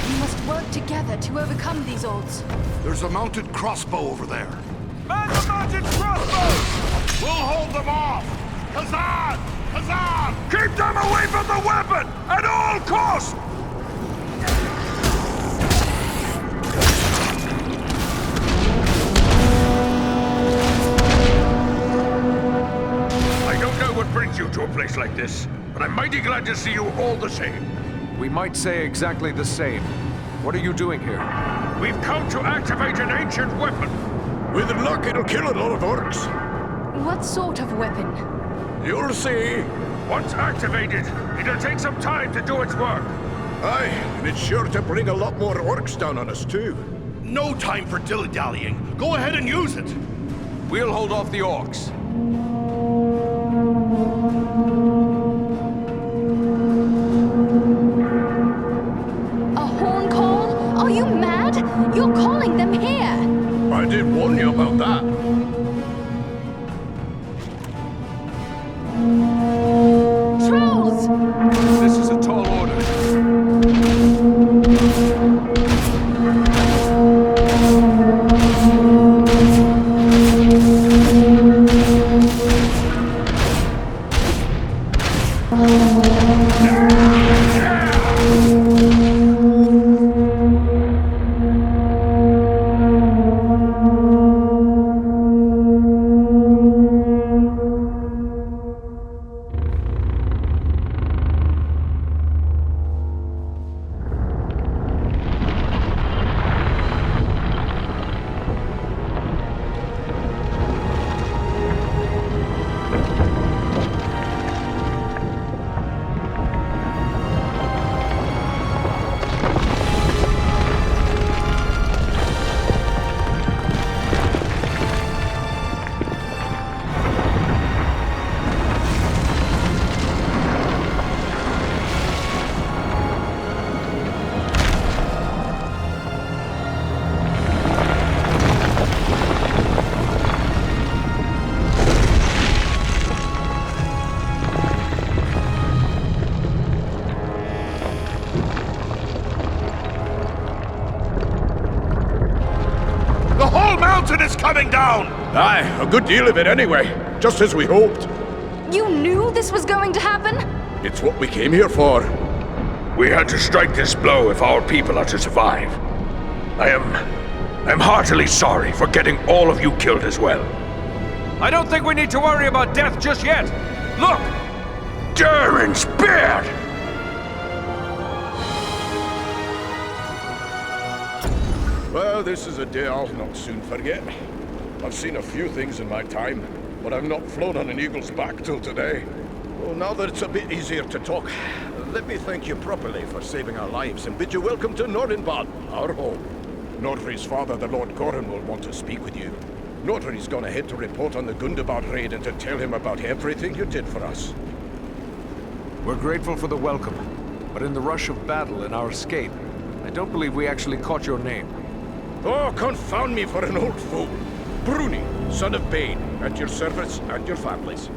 We must work together to overcome these odds. There's a mounted crossbow over there. Man the mounted crossbows! We'll hold them off! Kazan! Kazan! Keep them away from the weapon! At all costs! I don't know what brings you to a place like this, but I'm mighty glad to see you all the same. We might say exactly the same. What are you doing here? We've come to activate an ancient weapon. With luck, it'll kill a lot of orcs. What sort of weapon? You'll see. Once activated, it'll take some time to do its work. Aye, and it's sure to bring a lot more orcs down on us, too. No time for dilly-dallying. Go ahead and use it. We'll hold off the orcs. A horn call? Are you mad? You're calling them here! I did warn you about that. Trolls! This is a tall order. is coming down! Aye, a good deal of it anyway. Just as we hoped. You knew this was going to happen? It's what we came here for. We had to strike this blow if our people are to survive. I'm heartily sorry for getting all of you killed as well. I don't think we need to worry about death just yet. Look! Durin's beard! Well, this is a day I'll not soon forget. I've seen a few things in my time, but I've not flown on an eagle's back till today. Well, now that it's a bit easier to talk, let me thank you properly for saving our lives and bid you welcome to Nordinbad, our home. Nordri's father, the Lord Gorin, will want to speak with you. Nordri's gone ahead to report on the Gundabad raid and to tell him about everything you did for us. We're grateful for the welcome, but in the rush of battle and our escape, I don't believe we actually caught your name. Oh, confound me for an old fool. Bruni, son of Bane, at your service and your families.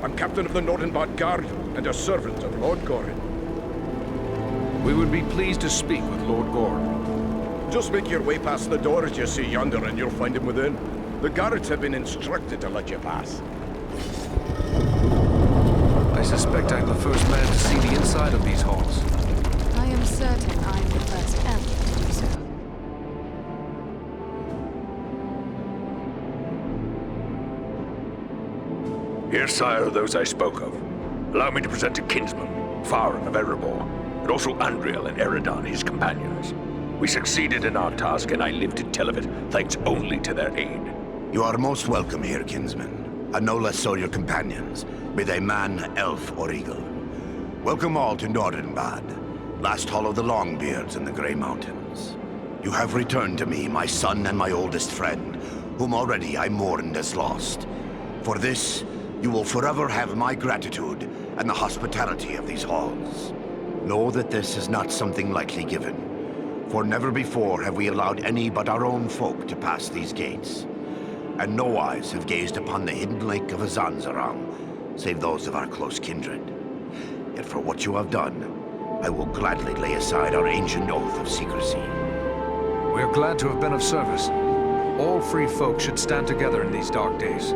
I'm captain of the Nordinbad Guard and a servant of Lord Gorin. We would be pleased to speak with Lord Gorin. Just make your way past the door as you see yonder and you'll find him within. The guards have been instructed to let you pass. I suspect I'm the first man to see the inside of these halls. I am certain I am the first elf to do so. Here, sire, are those I spoke of. Allow me to present a kinsman, Farin of Erebor, and also Andriel and Eradan, his companions. We succeeded in our task, and I live to tell of it, thanks only to their aid. You are most welcome here, kinsman. And no less so your companions, be they man, elf, or eagle. Welcome all to Nordinbad, last hall of the Longbeards in the Grey Mountains. You have returned to me, my son and my oldest friend, whom already I mourned as lost. For this, you will forever have my gratitude and the hospitality of these halls. Know that this is not something lightly given, for never before have we allowed any but our own folk to pass these gates. And no eyes have gazed upon the hidden lake of Azanzaram, save those of our close kindred. Yet for what you have done, I will gladly lay aside our ancient oath of secrecy. We are glad to have been of service. All free folk should stand together in these dark days.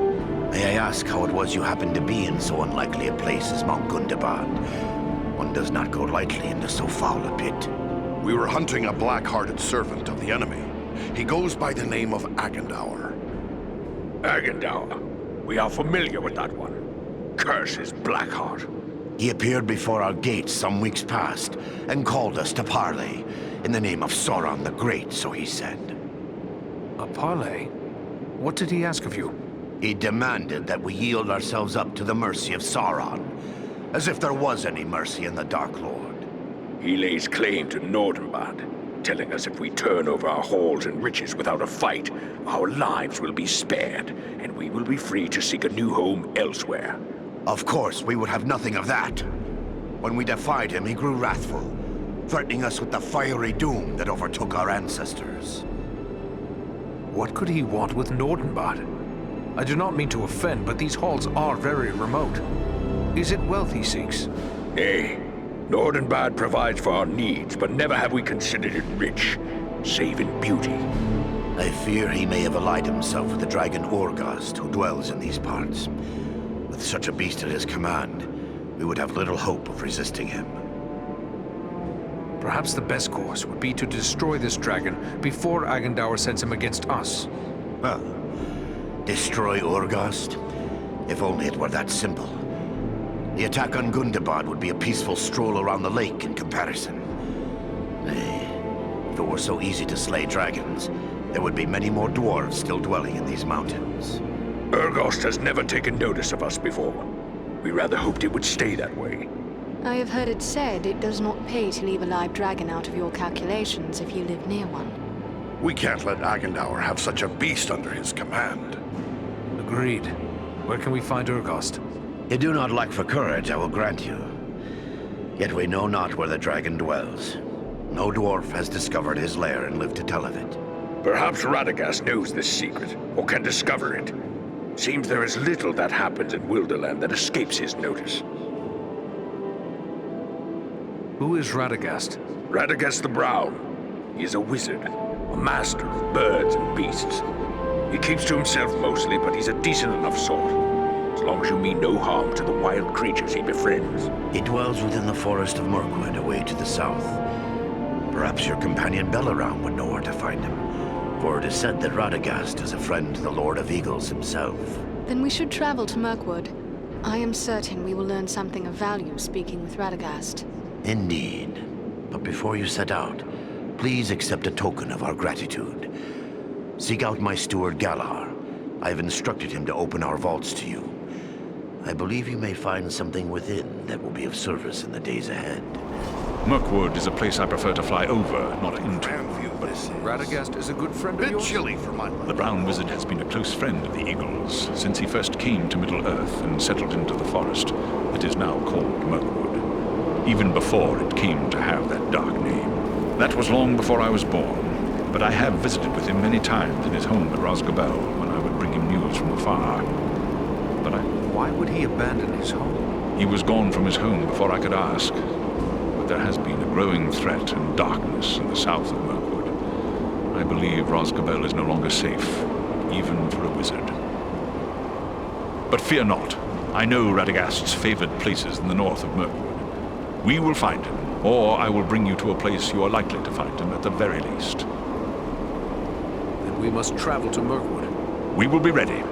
May I ask how it was you happened to be in so unlikely a place as Mount Gundabad? One does not go lightly into so foul a pit. We were hunting a black-hearted servant of the enemy. He goes by the name of Agandaur. Agandaur. We are familiar with that one. Curse his Blackheart. He appeared before our gates some weeks past and called us to parley in the name of Sauron the Great, so he said. A parley? What did he ask of you? He demanded that we yield ourselves up to the mercy of Sauron, as if there was any mercy in the Dark Lord. He lays claim to Nordinbad, telling us if we turn over our halls and riches without a fight, our lives will be spared, and we will be free to seek a new home elsewhere. Of course, we would have nothing of that. When we defied him, he grew wrathful, threatening us with the fiery doom that overtook our ancestors. What could he want with Nordinbad? I do not mean to offend, but these halls are very remote. Is it wealth he seeks? Nay. Nordinbad provides for our needs, but never have we considered it rich, save in beauty. I fear he may have allied himself with the dragon Orgast, who dwells in these parts. With such a beast at his command, we would have little hope of resisting him. Perhaps the best course would be to destroy this dragon before Agandaur sends him against us. Well, destroy Orgast? If only it were that simple. The attack on Gundabad would be a peaceful stroll around the lake in comparison. Nay, if it were so easy to slay dragons, there would be many more dwarves still dwelling in these mountains. Orgast has never taken notice of us before. We rather hoped it would stay that way. I have heard it said it does not pay to leave a live dragon out of your calculations if you live near one. We can't let Agandaur have such a beast under his command. Agreed. Where can we find Orgast? You do not lack for courage, I will grant you. Yet we know not where the dragon dwells. No dwarf has discovered his lair and lived to tell of it. Perhaps Radagast knows this secret, or can discover it. Seems there is little that happens in Wilderland that escapes his notice. Who is Radagast? Radagast the Brown. He is a wizard, a master of birds and beasts. He keeps to himself mostly, but he's a decent enough sort. As long as you mean no harm to the wild creatures he befriends. He dwells within the forest of Mirkwood, away to the south. Perhaps your companion Belaram would know where to find him, for it is said that Radagast is a friend to the Lord of Eagles himself. Then we should travel to Mirkwood. I am certain we will learn something of value speaking with Radagast. Indeed. But before you set out, please accept a token of our gratitude. Seek out my steward Galar. I have instructed him to open our vaults to you. I believe you may find something within that will be of service in the days ahead. Mirkwood is a place I prefer to fly over, not into. Radagast is a good friend of yours? Chilly for my... The Brown Wizard has been a close friend of the Eagles since he first came to Middle-earth and settled into the forest that is now called Mirkwood, even before it came to have that dark name. That was long before I was born, but I have visited with him many times in his home at Rosgobel when I would bring him news from afar. Why would he abandon his home? He was gone from his home before I could ask. But there has been a growing threat and darkness in the south of Mirkwood. I believe Rosgobel is no longer safe, even for a wizard. But fear not. I know Radagast's favored places in the north of Mirkwood. We will find him, or I will bring you to a place you are likely to find him at the very least. Then we must travel to Mirkwood. We will be ready.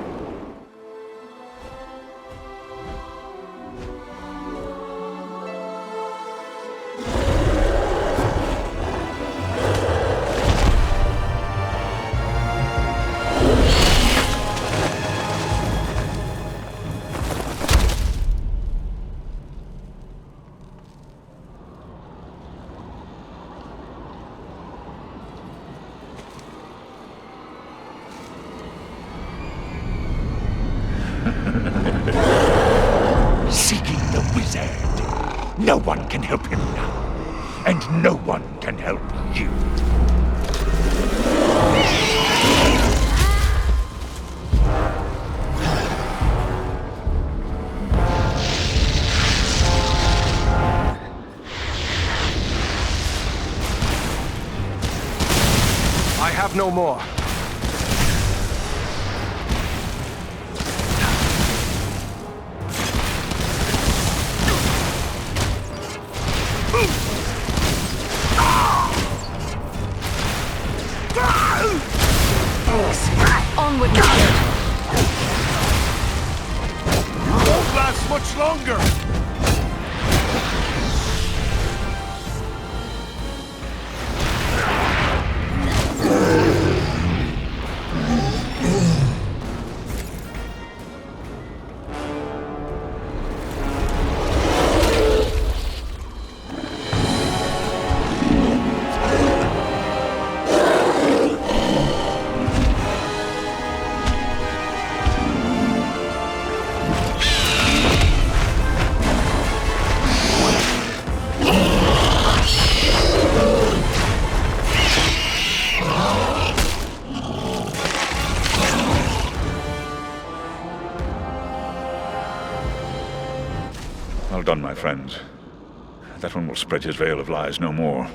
Seeking the wizard. No one can help him now. And no one can help you. I have no more. Onward! Won't last much longer! Well done, my friends. That one will spread his veil of lies no more.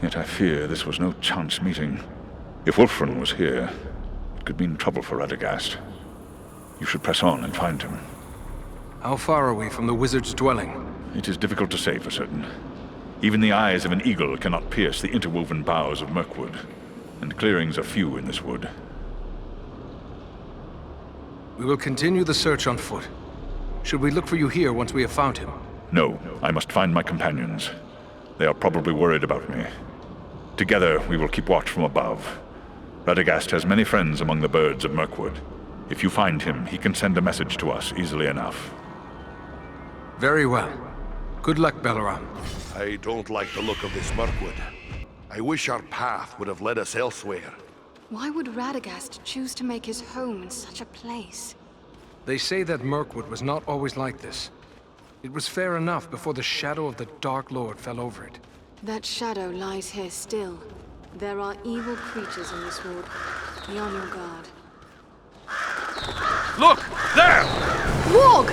Yet I fear this was no chance meeting. If Wulfrun was here, it could mean trouble for Radagast. You should press on and find him. How far are we from the wizard's dwelling? It is difficult to say for certain. Even the eyes of an eagle cannot pierce the interwoven boughs of Mirkwood, and clearings are few in this wood. We will continue the search on foot. Should we look for you here once we have found him? No, I must find my companions. They are probably worried about me. Together, we will keep watch from above. Radagast has many friends among the birds of Mirkwood. If you find him, he can send a message to us easily enough. Very well. Good luck, Belaram. I don't like the look of this Mirkwood. I wish our path would have led us elsewhere. Why would Radagast choose to make his home in such a place? They say that Mirkwood was not always like this. It was fair enough before the shadow of the Dark Lord fell over it. That shadow lies here still. There are evil creatures in this wood. Be on your guard. Look! There! Warg!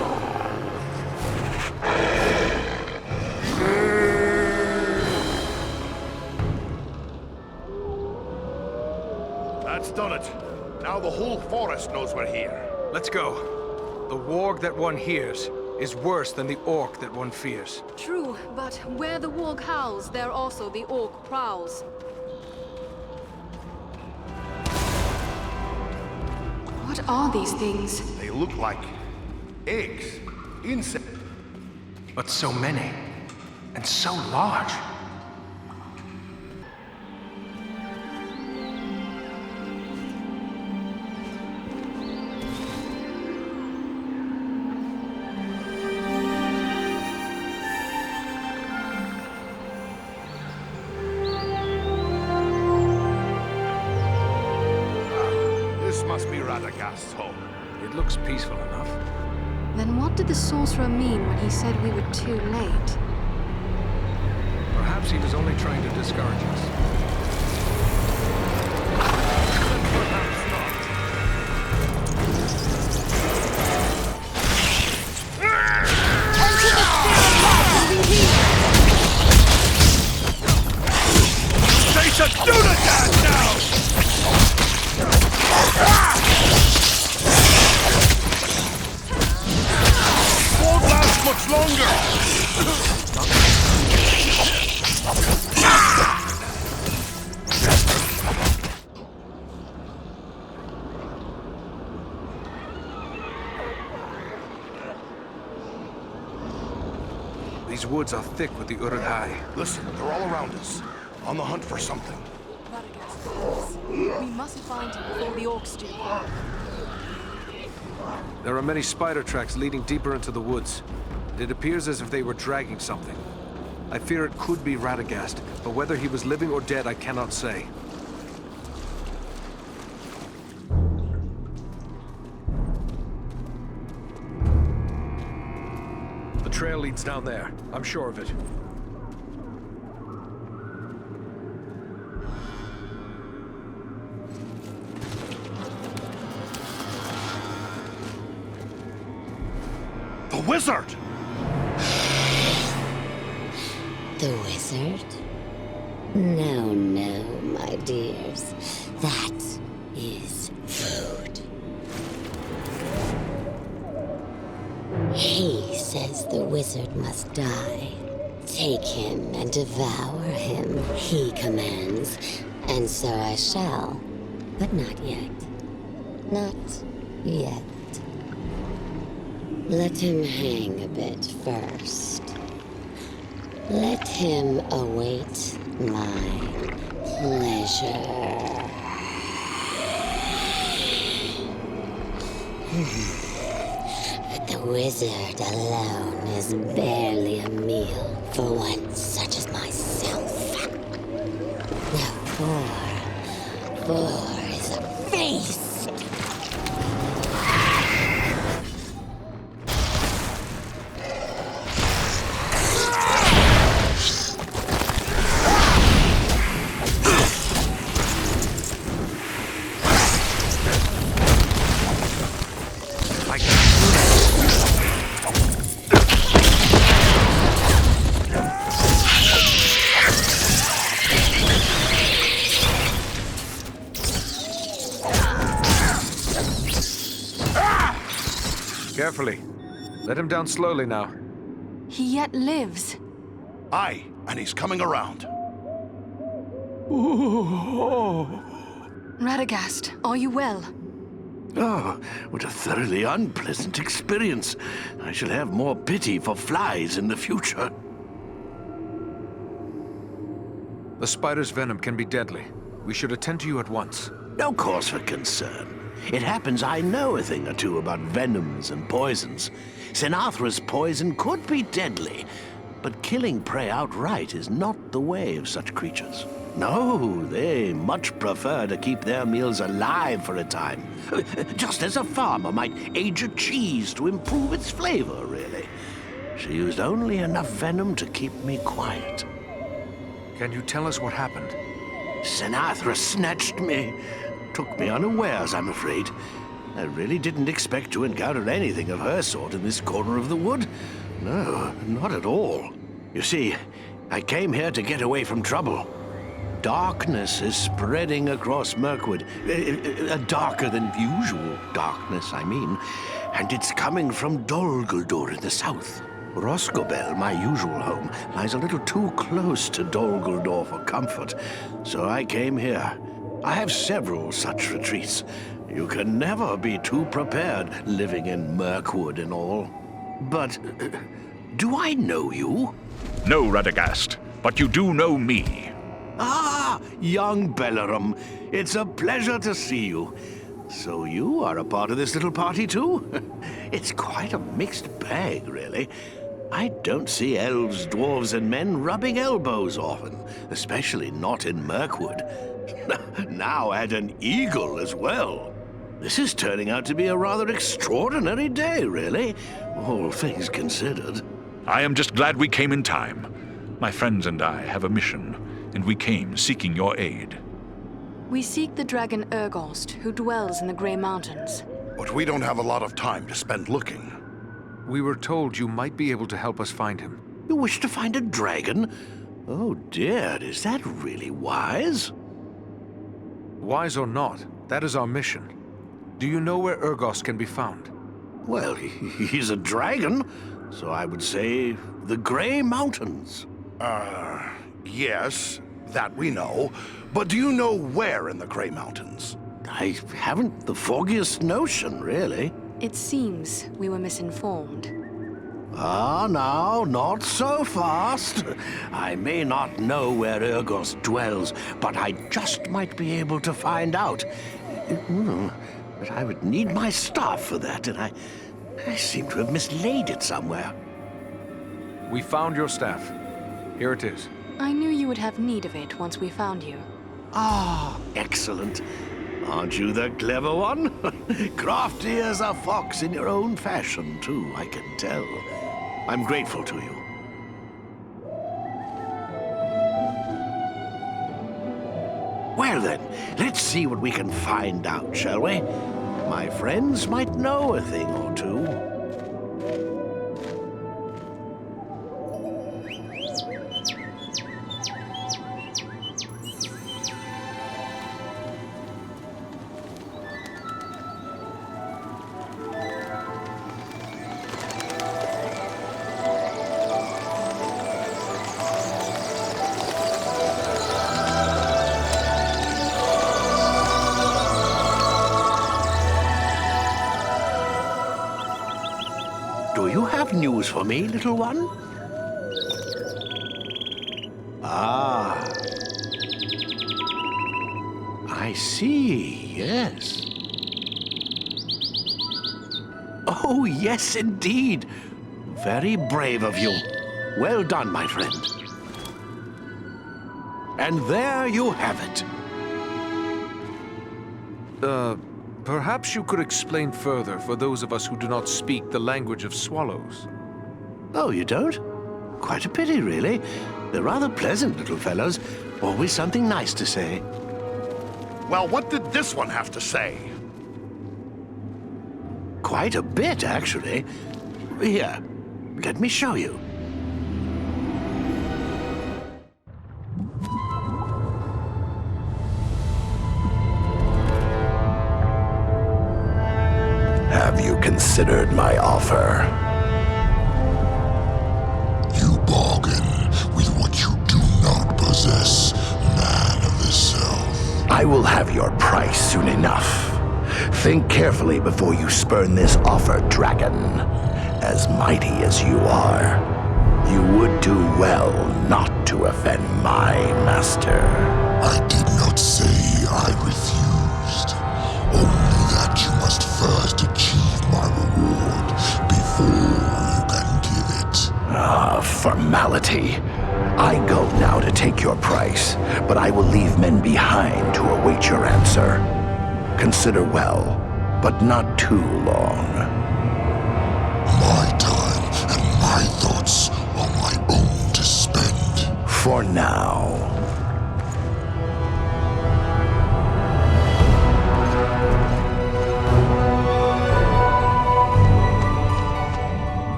That's done it. Now the whole forest knows we're here. Let's go. The warg that one hears is worse than the orc that one fears. True, but where the warg howls, there also the orc prowls. What are these things? They look like eggs, insects. But so many, and so large. This must be Radagast's home. It looks peaceful enough. Then what did the sorcerer mean when he said we were too late? Perhaps he was only trying to discourage us. Perhaps not. Enter the spirit light and be healed! Face a Dunadan now! Won't last much longer! These woods are thick with the Uruk-hai. Listen, they're all around us. On the hunt for something. We must find him before the orcs do. There are many spider tracks leading deeper into the woods. It appears as if they were dragging something. I fear it could be Radagast, but whether he was living or dead, I cannot say. The trail leads down there. I'm sure of it. The wizard! The wizard? No, no, my dears. That is food. He says the wizard must die. Take him and devour him, he commands. And so I shall. But not yet. Not yet. Let him hang a bit first. Let him await my pleasure. But the wizard alone is barely a meal for one such as myself. Now four is a feast. Carefully. Let him down slowly now. He yet lives. Aye, and he's coming around. Radagast, are you well? Oh, what a thoroughly unpleasant experience. I shall have more pity for flies in the future. The spider's venom can be deadly. We should attend to you at once. No cause for concern. It happens I know a thing or two about venoms and poisons. Senathra's poison could be deadly, but killing prey outright is not the way of such creatures. No, they much prefer to keep their meals alive for a time. Just as a farmer might age a cheese to improve its flavor, really. She used only enough venom to keep me quiet. Can you tell us what happened? Senathra snatched me. Took me unawares, I'm afraid. I really didn't expect to encounter anything of her sort in this corner of the wood. No, not at all. You see, I came here to get away from trouble. Darkness is spreading across Mirkwood. A darker than usual darkness, I mean. And it's coming from Dol Guldur in the south. Rosgobel, my usual home, lies a little too close to Dol Guldur for comfort, so I came here. I have several such retreats. You can never be too prepared living in Mirkwood and all. But, do I know you? No, Radagast, but you do know me. Ah, young Bellerum. It's a pleasure to see you. So you are a part of this little party too? It's quite a mixed bag, really. I don't see elves, dwarves, and men rubbing elbows often, especially not in Mirkwood. Now add an eagle as well. This is turning out to be a rather extraordinary day, really, all things considered. I am just glad we came in time. My friends and I have a mission, and we came seeking your aid. We seek the dragon Urgost, who dwells in the Grey Mountains. But we don't have a lot of time to spend looking. We were told you might be able to help us find him. You wish to find a dragon? Oh dear, is that really wise? Wise or not, that is our mission. Do you know where Urgost can be found? Well, he's a dragon, so I would say the Grey Mountains. Yes, that we know. But do you know where in the Grey Mountains? I haven't the foggiest notion, really. It seems we were misinformed. Ah, now, not so fast. I may not know where Urgost dwells, but I just might be able to find out. But I would need my staff for that, and I seem to have mislaid it somewhere. We found your staff. Here it is. I knew you would have need of it once we found you. Ah, excellent. Aren't you the clever one? Crafty as a fox in your own fashion, too, I can tell. I'm grateful to you. Well then, let's see what we can find out, shall we? My friends might know a thing or two. Do you have news for me, little one? Ah. I see, yes. Oh, yes, indeed. Very brave of you. Well done, my friend. And there you have it. Perhaps you could explain further for those of us who do not speak the language of swallows. Oh, you don't? Quite a pity, really. They're rather pleasant little fellows. Always something nice to say. Well, what did this one have to say? Quite a bit, actually. Here, let me show you. Have you considered my offer? You bargain with what you do not possess, man of the South. I will have your price soon enough. Think carefully before you spurn this offer, dragon. As mighty as you are, you would do well not to offend my master. I did not say I refused. Only that you must first achieve my reward before you can give it. Ah, formality. I go now to take your price, but I will leave men behind to await your answer. Consider well, but not too long. My time and my thoughts are my own to spend. For now.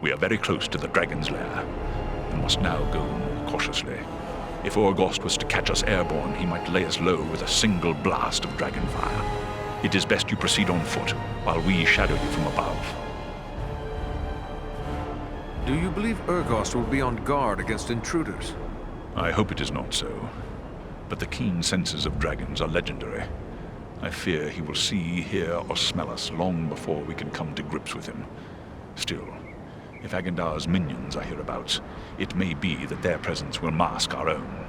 We are very close to the dragon's lair, and must now go cautiously. If Orgost was to catch us airborne, he might lay us low with a single blast of dragonfire. It is best you proceed on foot, while we shadow you from above. Do you believe Orgost will be on guard against intruders? I hope it is not so, but the keen senses of dragons are legendary. I fear he will see, hear, or smell us long before we can come to grips with him. Still, if Agandaur's minions are hereabouts, it may be that their presence will mask our own.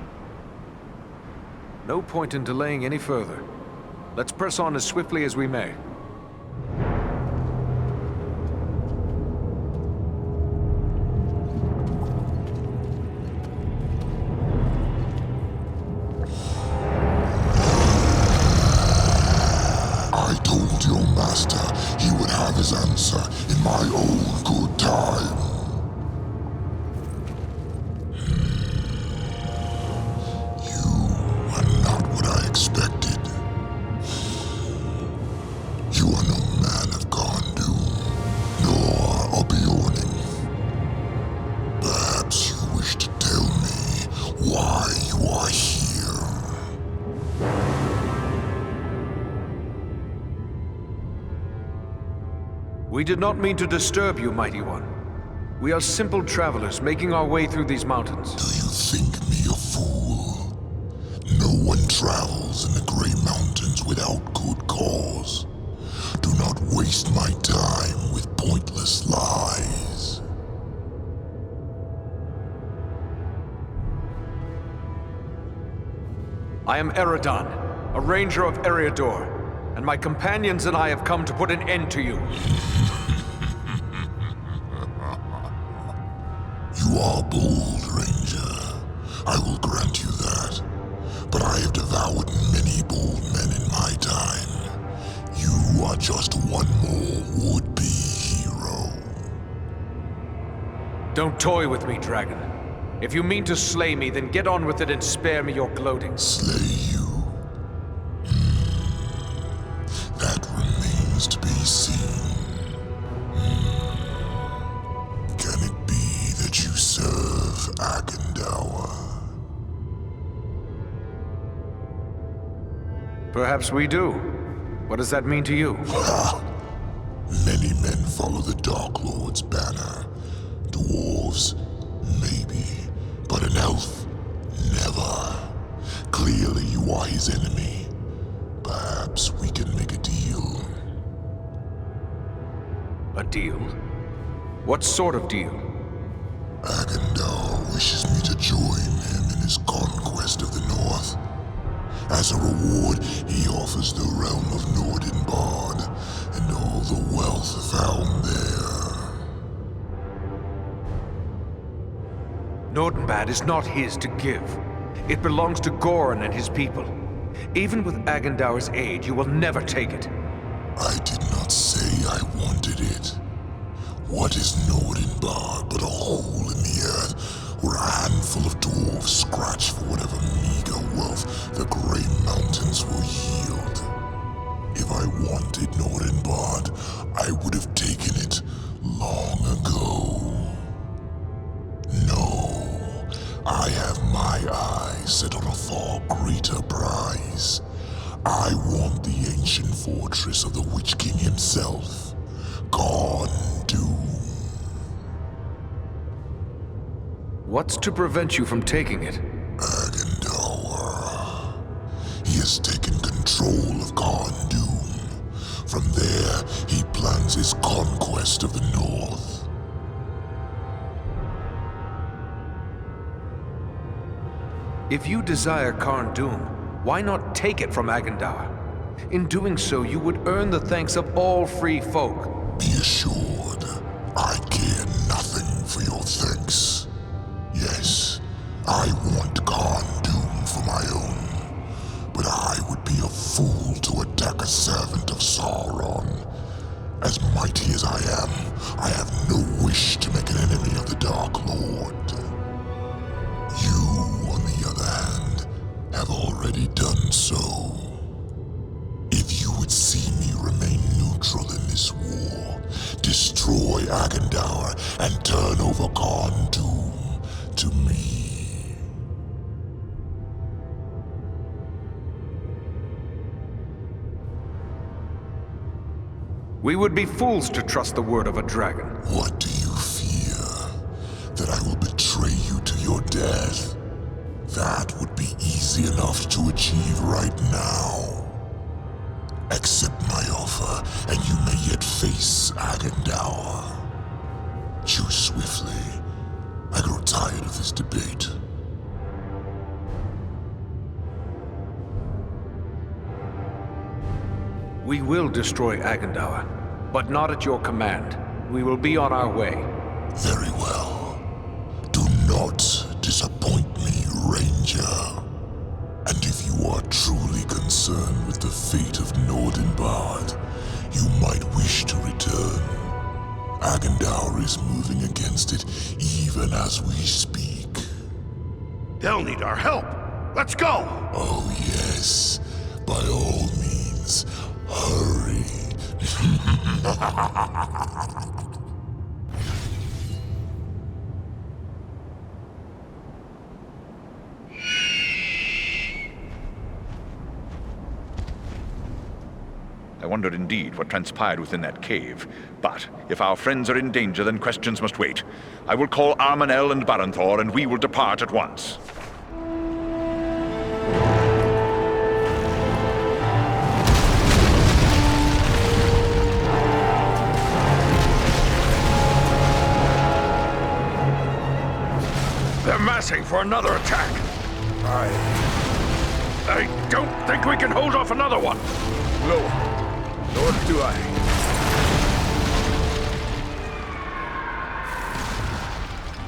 No point in delaying any further. Let's press on as swiftly as we may. I told your master he would have his answer in my own good time. You are not what I expected. You are no man of Agandaûr, nor of Beorning. Perhaps you wish to tell me why you are here. We did not mean to disturb you, Mighty One. We are simple travelers making our way through these mountains. Do you think me a fool? No one travels in the Grey Mountains without good cause. Do not waste my time with pointless lies. I am Eradan, a ranger of Agandaûr, and my companions and I have come to put an end to you. You are bold, Ranger. I will grant you that. But I have devoured many bold men in my time. You are just one more would-be hero. Don't toy with me, dragon. If you mean to slay me, then get on with it and spare me your gloating. Slay you? That remains to be seen. Can it be that you serve Agandaûr? Perhaps we do. What does that mean to you? Many men follow the Dark Lord's banner. Dwarves, maybe. But an elf, never. Clearly you are his enemy. Perhaps we can make a deal. A deal? What sort of deal? Agandaûr wishes me to join him in his conquest of the North. As a reward, he offers the realm of Nordinbard and all the wealth found there. Nordinbad is not his to give. It belongs to Goran and his people. Even with Agandaur's aid, you will never take it. I did not say I wanted it. What is Nordinbard but a hole in the earth where a handful of dwarves scratch for whatever meager wealth the Grey Mountains will yield? If I wanted Nordinbard, I would have taken it long ago. No, I have my eyes set on a far greater prize. I want the ancient fortress of the Witch King himself, Agandaûr. What's to prevent you from taking it? Agandaûr. He has taken control of Agandaûr. From there, he plans his conquest of the North. If you desire Agandaûr, why not take it from Agandaûr? In doing so, you would earn the thanks of all free folk. Be assured, I care nothing for your thanks. Yes, I want Agandaûr for my own, but I would be a fool to attack a servant of Sauron. As mighty as I am, I have no wish to make an enemy of the Dark Lord. You, on the other hand, have already done so. If you would see me remain neutral in this war, destroy to me. We would be fools to trust the word of a dragon. What do you fear? That I will betray you to your death? That would be easy enough to achieve right now. Accept my offer, and you may yet face Agandaur. Choose swiftly. I grow tired of this debate. We will destroy Agandaur, but not at your command. We will be on our way. Very well. Do not disappoint me, Ranger. And if you are truly concerned with the fate of Nordenbard, you might wish to return. Agandaur is moving against it even as we speak. They'll need our help. Let's go! Oh yes, by all means, hurry. I wonder indeed what transpired within that cave. But if our friends are in danger, then questions must wait. I will call Armanel and Baranthor, and we will depart at once. They're massing for another attack. I don't think we can hold off another one. No. Nor do I.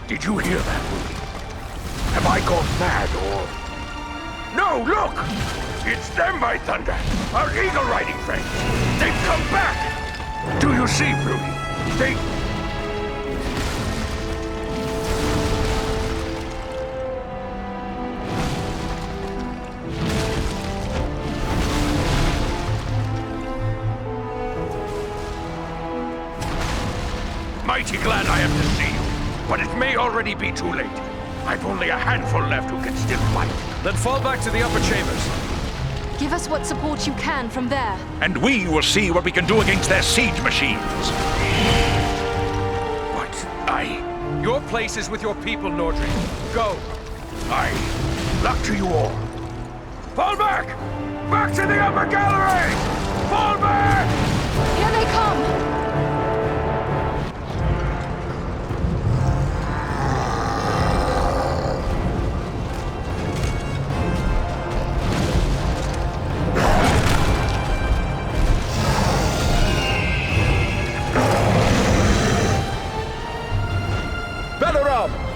Did you hear that, Rudy? Have I gone mad, or... No, look! It's them, by thunder! Our eagle-riding friends! They've come back! Do you see, Rudy? They... Mighty glad I am to see you, but it may already be too late. I've only a handful left who can still fight. Then fall back to the upper chambers. Give us what support you can from there. And we will see what we can do against their siege machines. But Your place is with your people, Nordri. Go. Luck to you all. Fall back! Back to the upper gallery! Fall back! Here they come!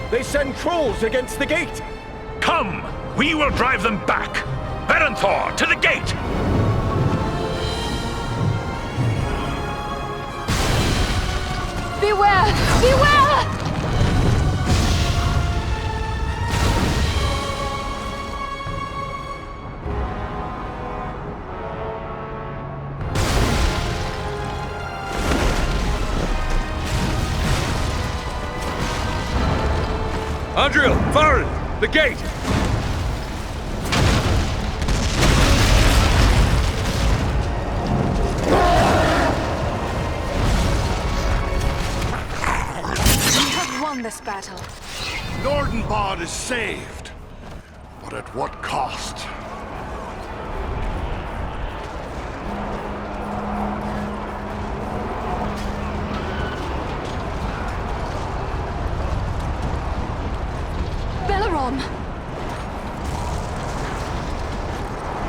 They send trolls against the gate! Come! We will drive them back! Baranthor, to the gate! Beware! Beware! Andriel! Farin! The gate! We have won this battle. Nordenbard is saved. But at what cost?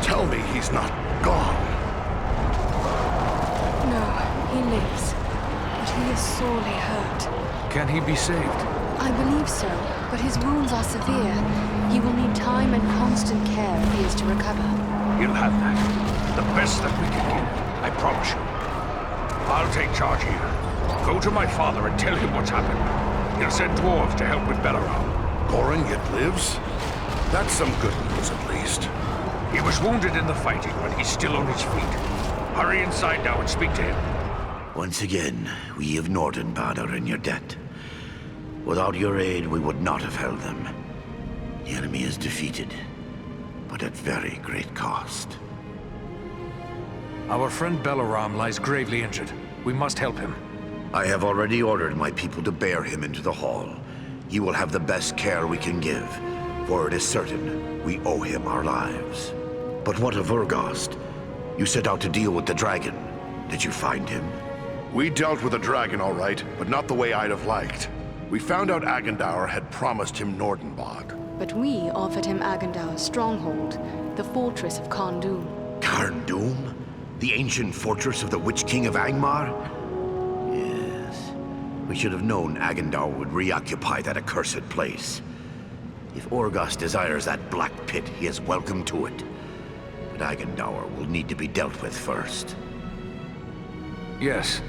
Tell me he's not gone. No, he lives. But he is sorely hurt. Can he be saved? I believe so, but his wounds are severe. He will need time and constant care if he is to recover. He'll have that. The best that we can give, I promise you. I'll take charge here. Go to my father and tell him what's happened. He'll send dwarves to help with Belaram. Goran yet lives? That's some good news, at least. He was wounded in the fighting, but he's still on his feet. Hurry inside now and speak to him. Once again, we of Nordenbard are in your debt. Without your aid, we would not have held them. The enemy is defeated, but at very great cost. Our friend Belaram lies gravely injured. We must help him. I have already ordered my people to bear him into the hall. He will have the best care we can give, for it is certain we owe him our lives. But what of Urgost? You set out to deal with the dragon. Did you find him? We dealt with the dragon, all right, but not the way I'd have liked. We found out Agandaur had promised him Nordenbad. But we offered him Agandaur's stronghold, the fortress of Carn-dûm. Carn-dûm? The ancient fortress of the Witch King of Angmar? Yes. We should have known Agandaur would reoccupy that accursed place. If Urgost desires that black pit, he is welcome to it. But Agandaur will need to be dealt with first. Yes,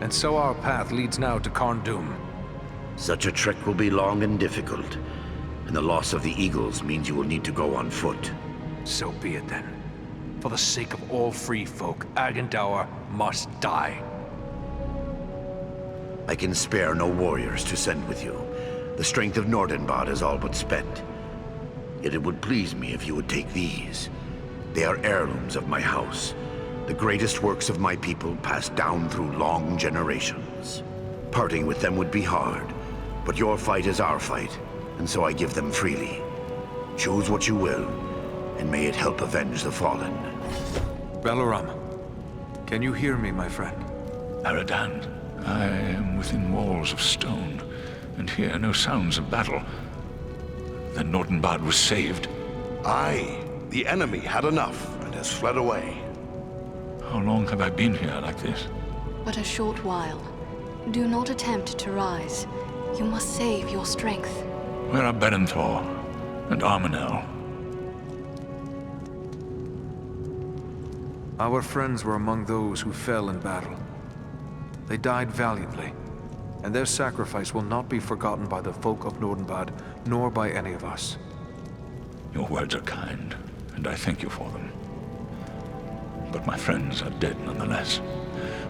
and so our path leads now to Carn-dûm. Such a trek will be long and difficult, and the loss of the eagles means you will need to go on foot. So be it then. For the sake of all free folk, Agandaur must die. I can spare no warriors to send with you. The strength of Nordenbad is all but spent. Yet it would please me if you would take these. They are heirlooms of my house, the greatest works of my people passed down through long generations. Parting with them would be hard, but your fight is our fight, and so I give them freely. Choose what you will, and may it help avenge the fallen. Belaram, can you hear me, my friend? Eradan, I am within walls of stone, and hear no sounds of battle. Then Nordenbad was saved. Aye, the enemy had enough, and has fled away. How long have I been here like this? But a short while. Do not attempt to rise. You must save your strength. Where are Berenthor and Armanel? Our friends were among those who fell in battle. They died valiantly, and their sacrifice will not be forgotten by the folk of Nordenbad, nor by any of us. Your words are kind, and I thank you for them. But my friends are dead nonetheless.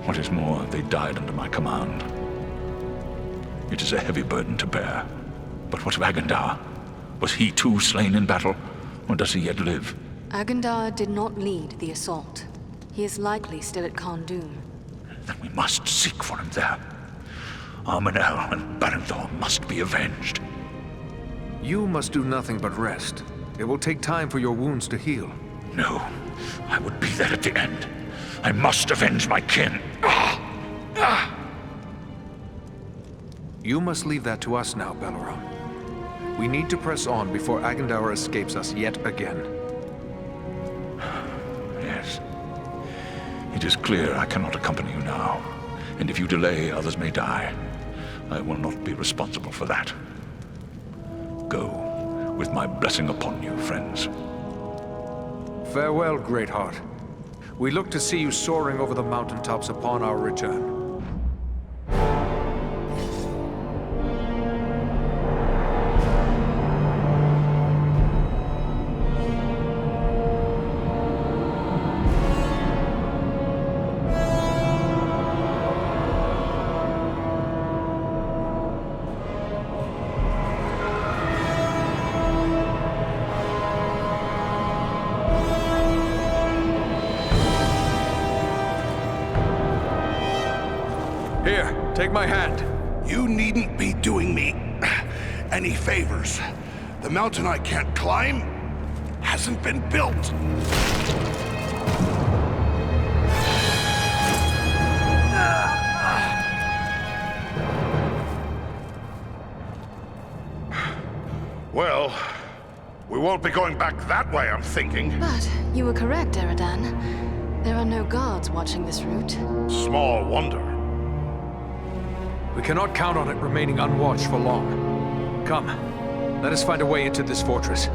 What is more, they died under my command. It is a heavy burden to bear. But what of Agandaur? Was he too slain in battle, or does he yet live? Agandaur did not lead the assault. He is likely still at Carn-dûm. Then we must seek for him there. Armanel and Berenthor must be avenged. You must do nothing but rest. It will take time for your wounds to heal. No, I would be there at the end. I must avenge my kin. You must leave that to us now, Belaram. We need to press on before Agandaur escapes us yet again. Yes. It is clear I cannot accompany you now. And if you delay, others may die. I will not be responsible for that. Go, with my blessing upon you, friends. Farewell, Greatheart. We look to see you soaring over the mountaintops upon our return. Here, take my hand. You needn't be doing me any favors. The mountain I can't climb hasn't been built. Well, we won't be going back that way, I'm thinking. But you were correct, Eradan. There are no guards watching this route. Small wonder. We cannot count on it remaining unwatched for long. Come, let us find a way into this fortress.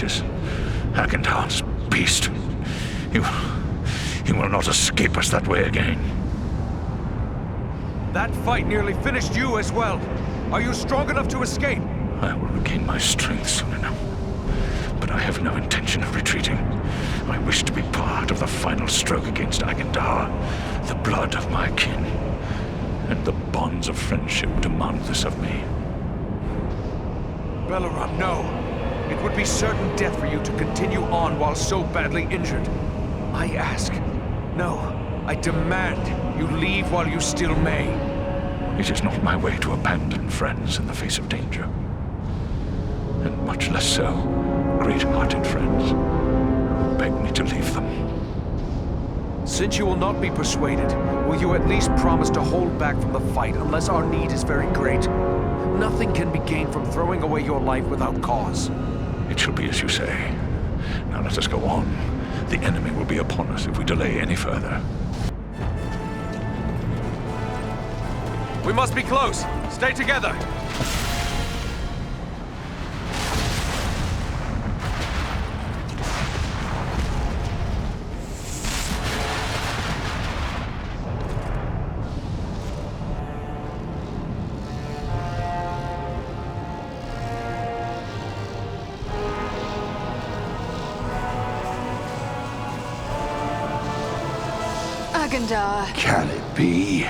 vicious. Agandaur's beast. He will not escape us that way again. That fight nearly finished you as well. Are you strong enough to escape? I will regain my strength soon enough. But I have no intention of retreating. I wish to be part of the final stroke against Agandaur, the blood of my kin. And the bonds of friendship demand this of me. Belleron, no. It would be certain death for you to continue on while so badly injured. I ask. No, I demand you leave while you still may. It is not my way to abandon friends in the face of danger. And much less so, great-hearted friends who beg me to leave them. Since you will not be persuaded, will you at least promise to hold back from the fight unless our need is very great? Nothing can be gained from throwing away your life without cause. It shall be as you say. Now let us go on. The enemy will be upon us if we delay any further. We must be close. Stay together. Agandaûr. Can it be?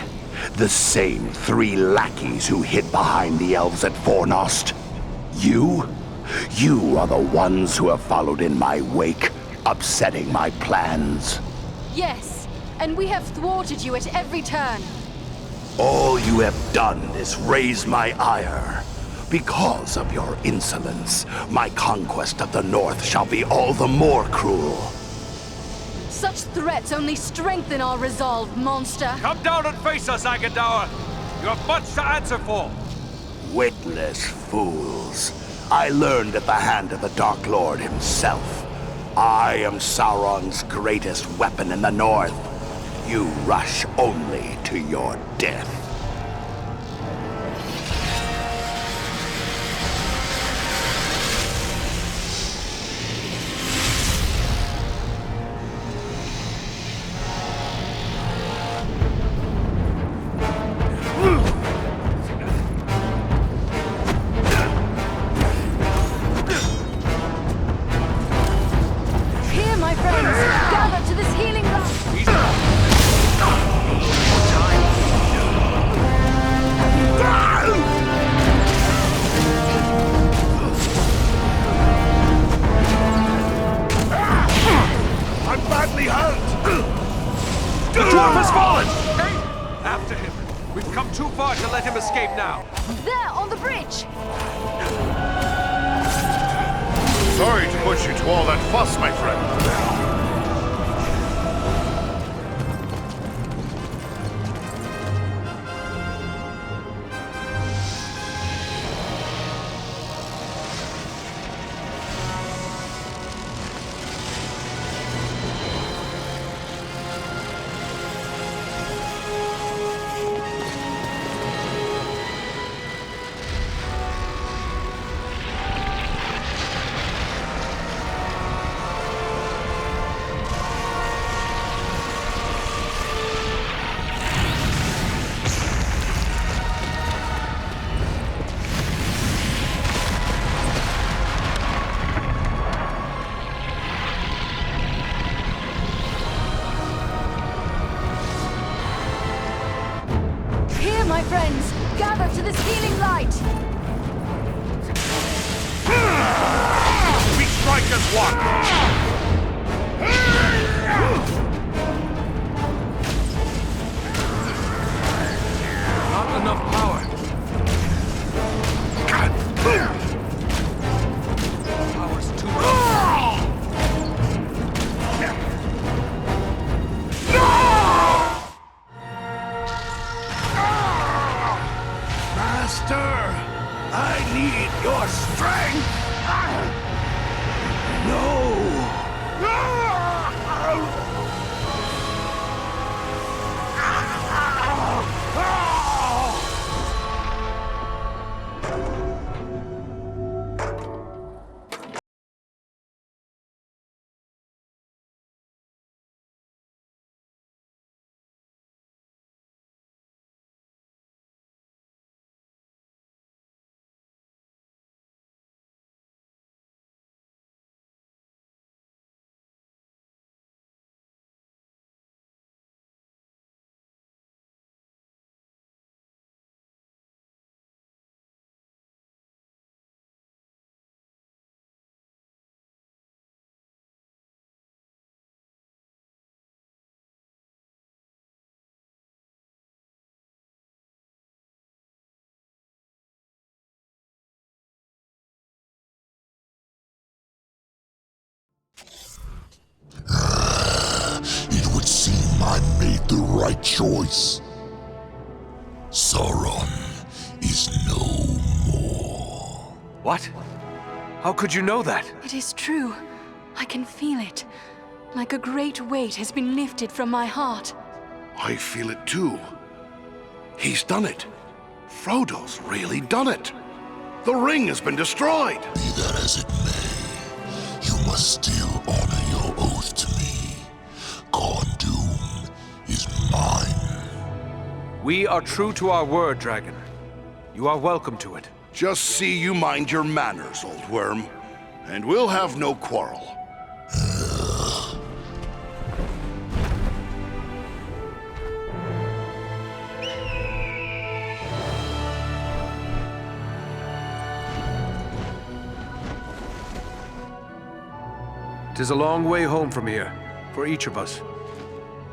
The same 3 lackeys who hid behind the elves at Fornost? You? You are the ones who have followed in my wake, upsetting my plans. Yes, and we have thwarted you at every turn. All you have done is raise my ire. Because of your insolence, my conquest of the North shall be all the more cruel. Such threats only strengthen our resolve, monster. Come down and face us, Agandaur. You have much to answer for. Witless fools. I learned at the hand of the Dark Lord himself. I am Sauron's greatest weapon in the North. You rush only to your death. The dwarf has fallen! After him. We've come too far to let him escape now. There, on the bridge! Sorry to put you to all that fuss, my friend. My friends, gather to this healing light! We strike as one! Not enough power. Power's too low. Master, I need your strength. No. made the right choice. Sauron is no more. What? How could you know that? It is true. I can feel it. Like a great weight has been lifted from my heart. I feel it too. He's done it. Frodo's really done it. The ring has been destroyed. Be that as it may, you must still honor your oath to me. Gondoom is mine. We are true to our word, Dragon. You are welcome to it. Just see you mind your manners, old worm, and we'll have no quarrel. It is a long way home from here, for each of us.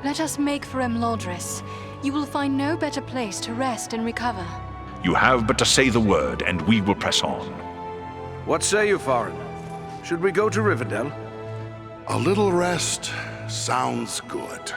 Let us make for Imladris. You will find no better place to rest and recover. You have but to say the word, and we will press on. What say you, Farin? Should we go to Rivendell? A little rest sounds good.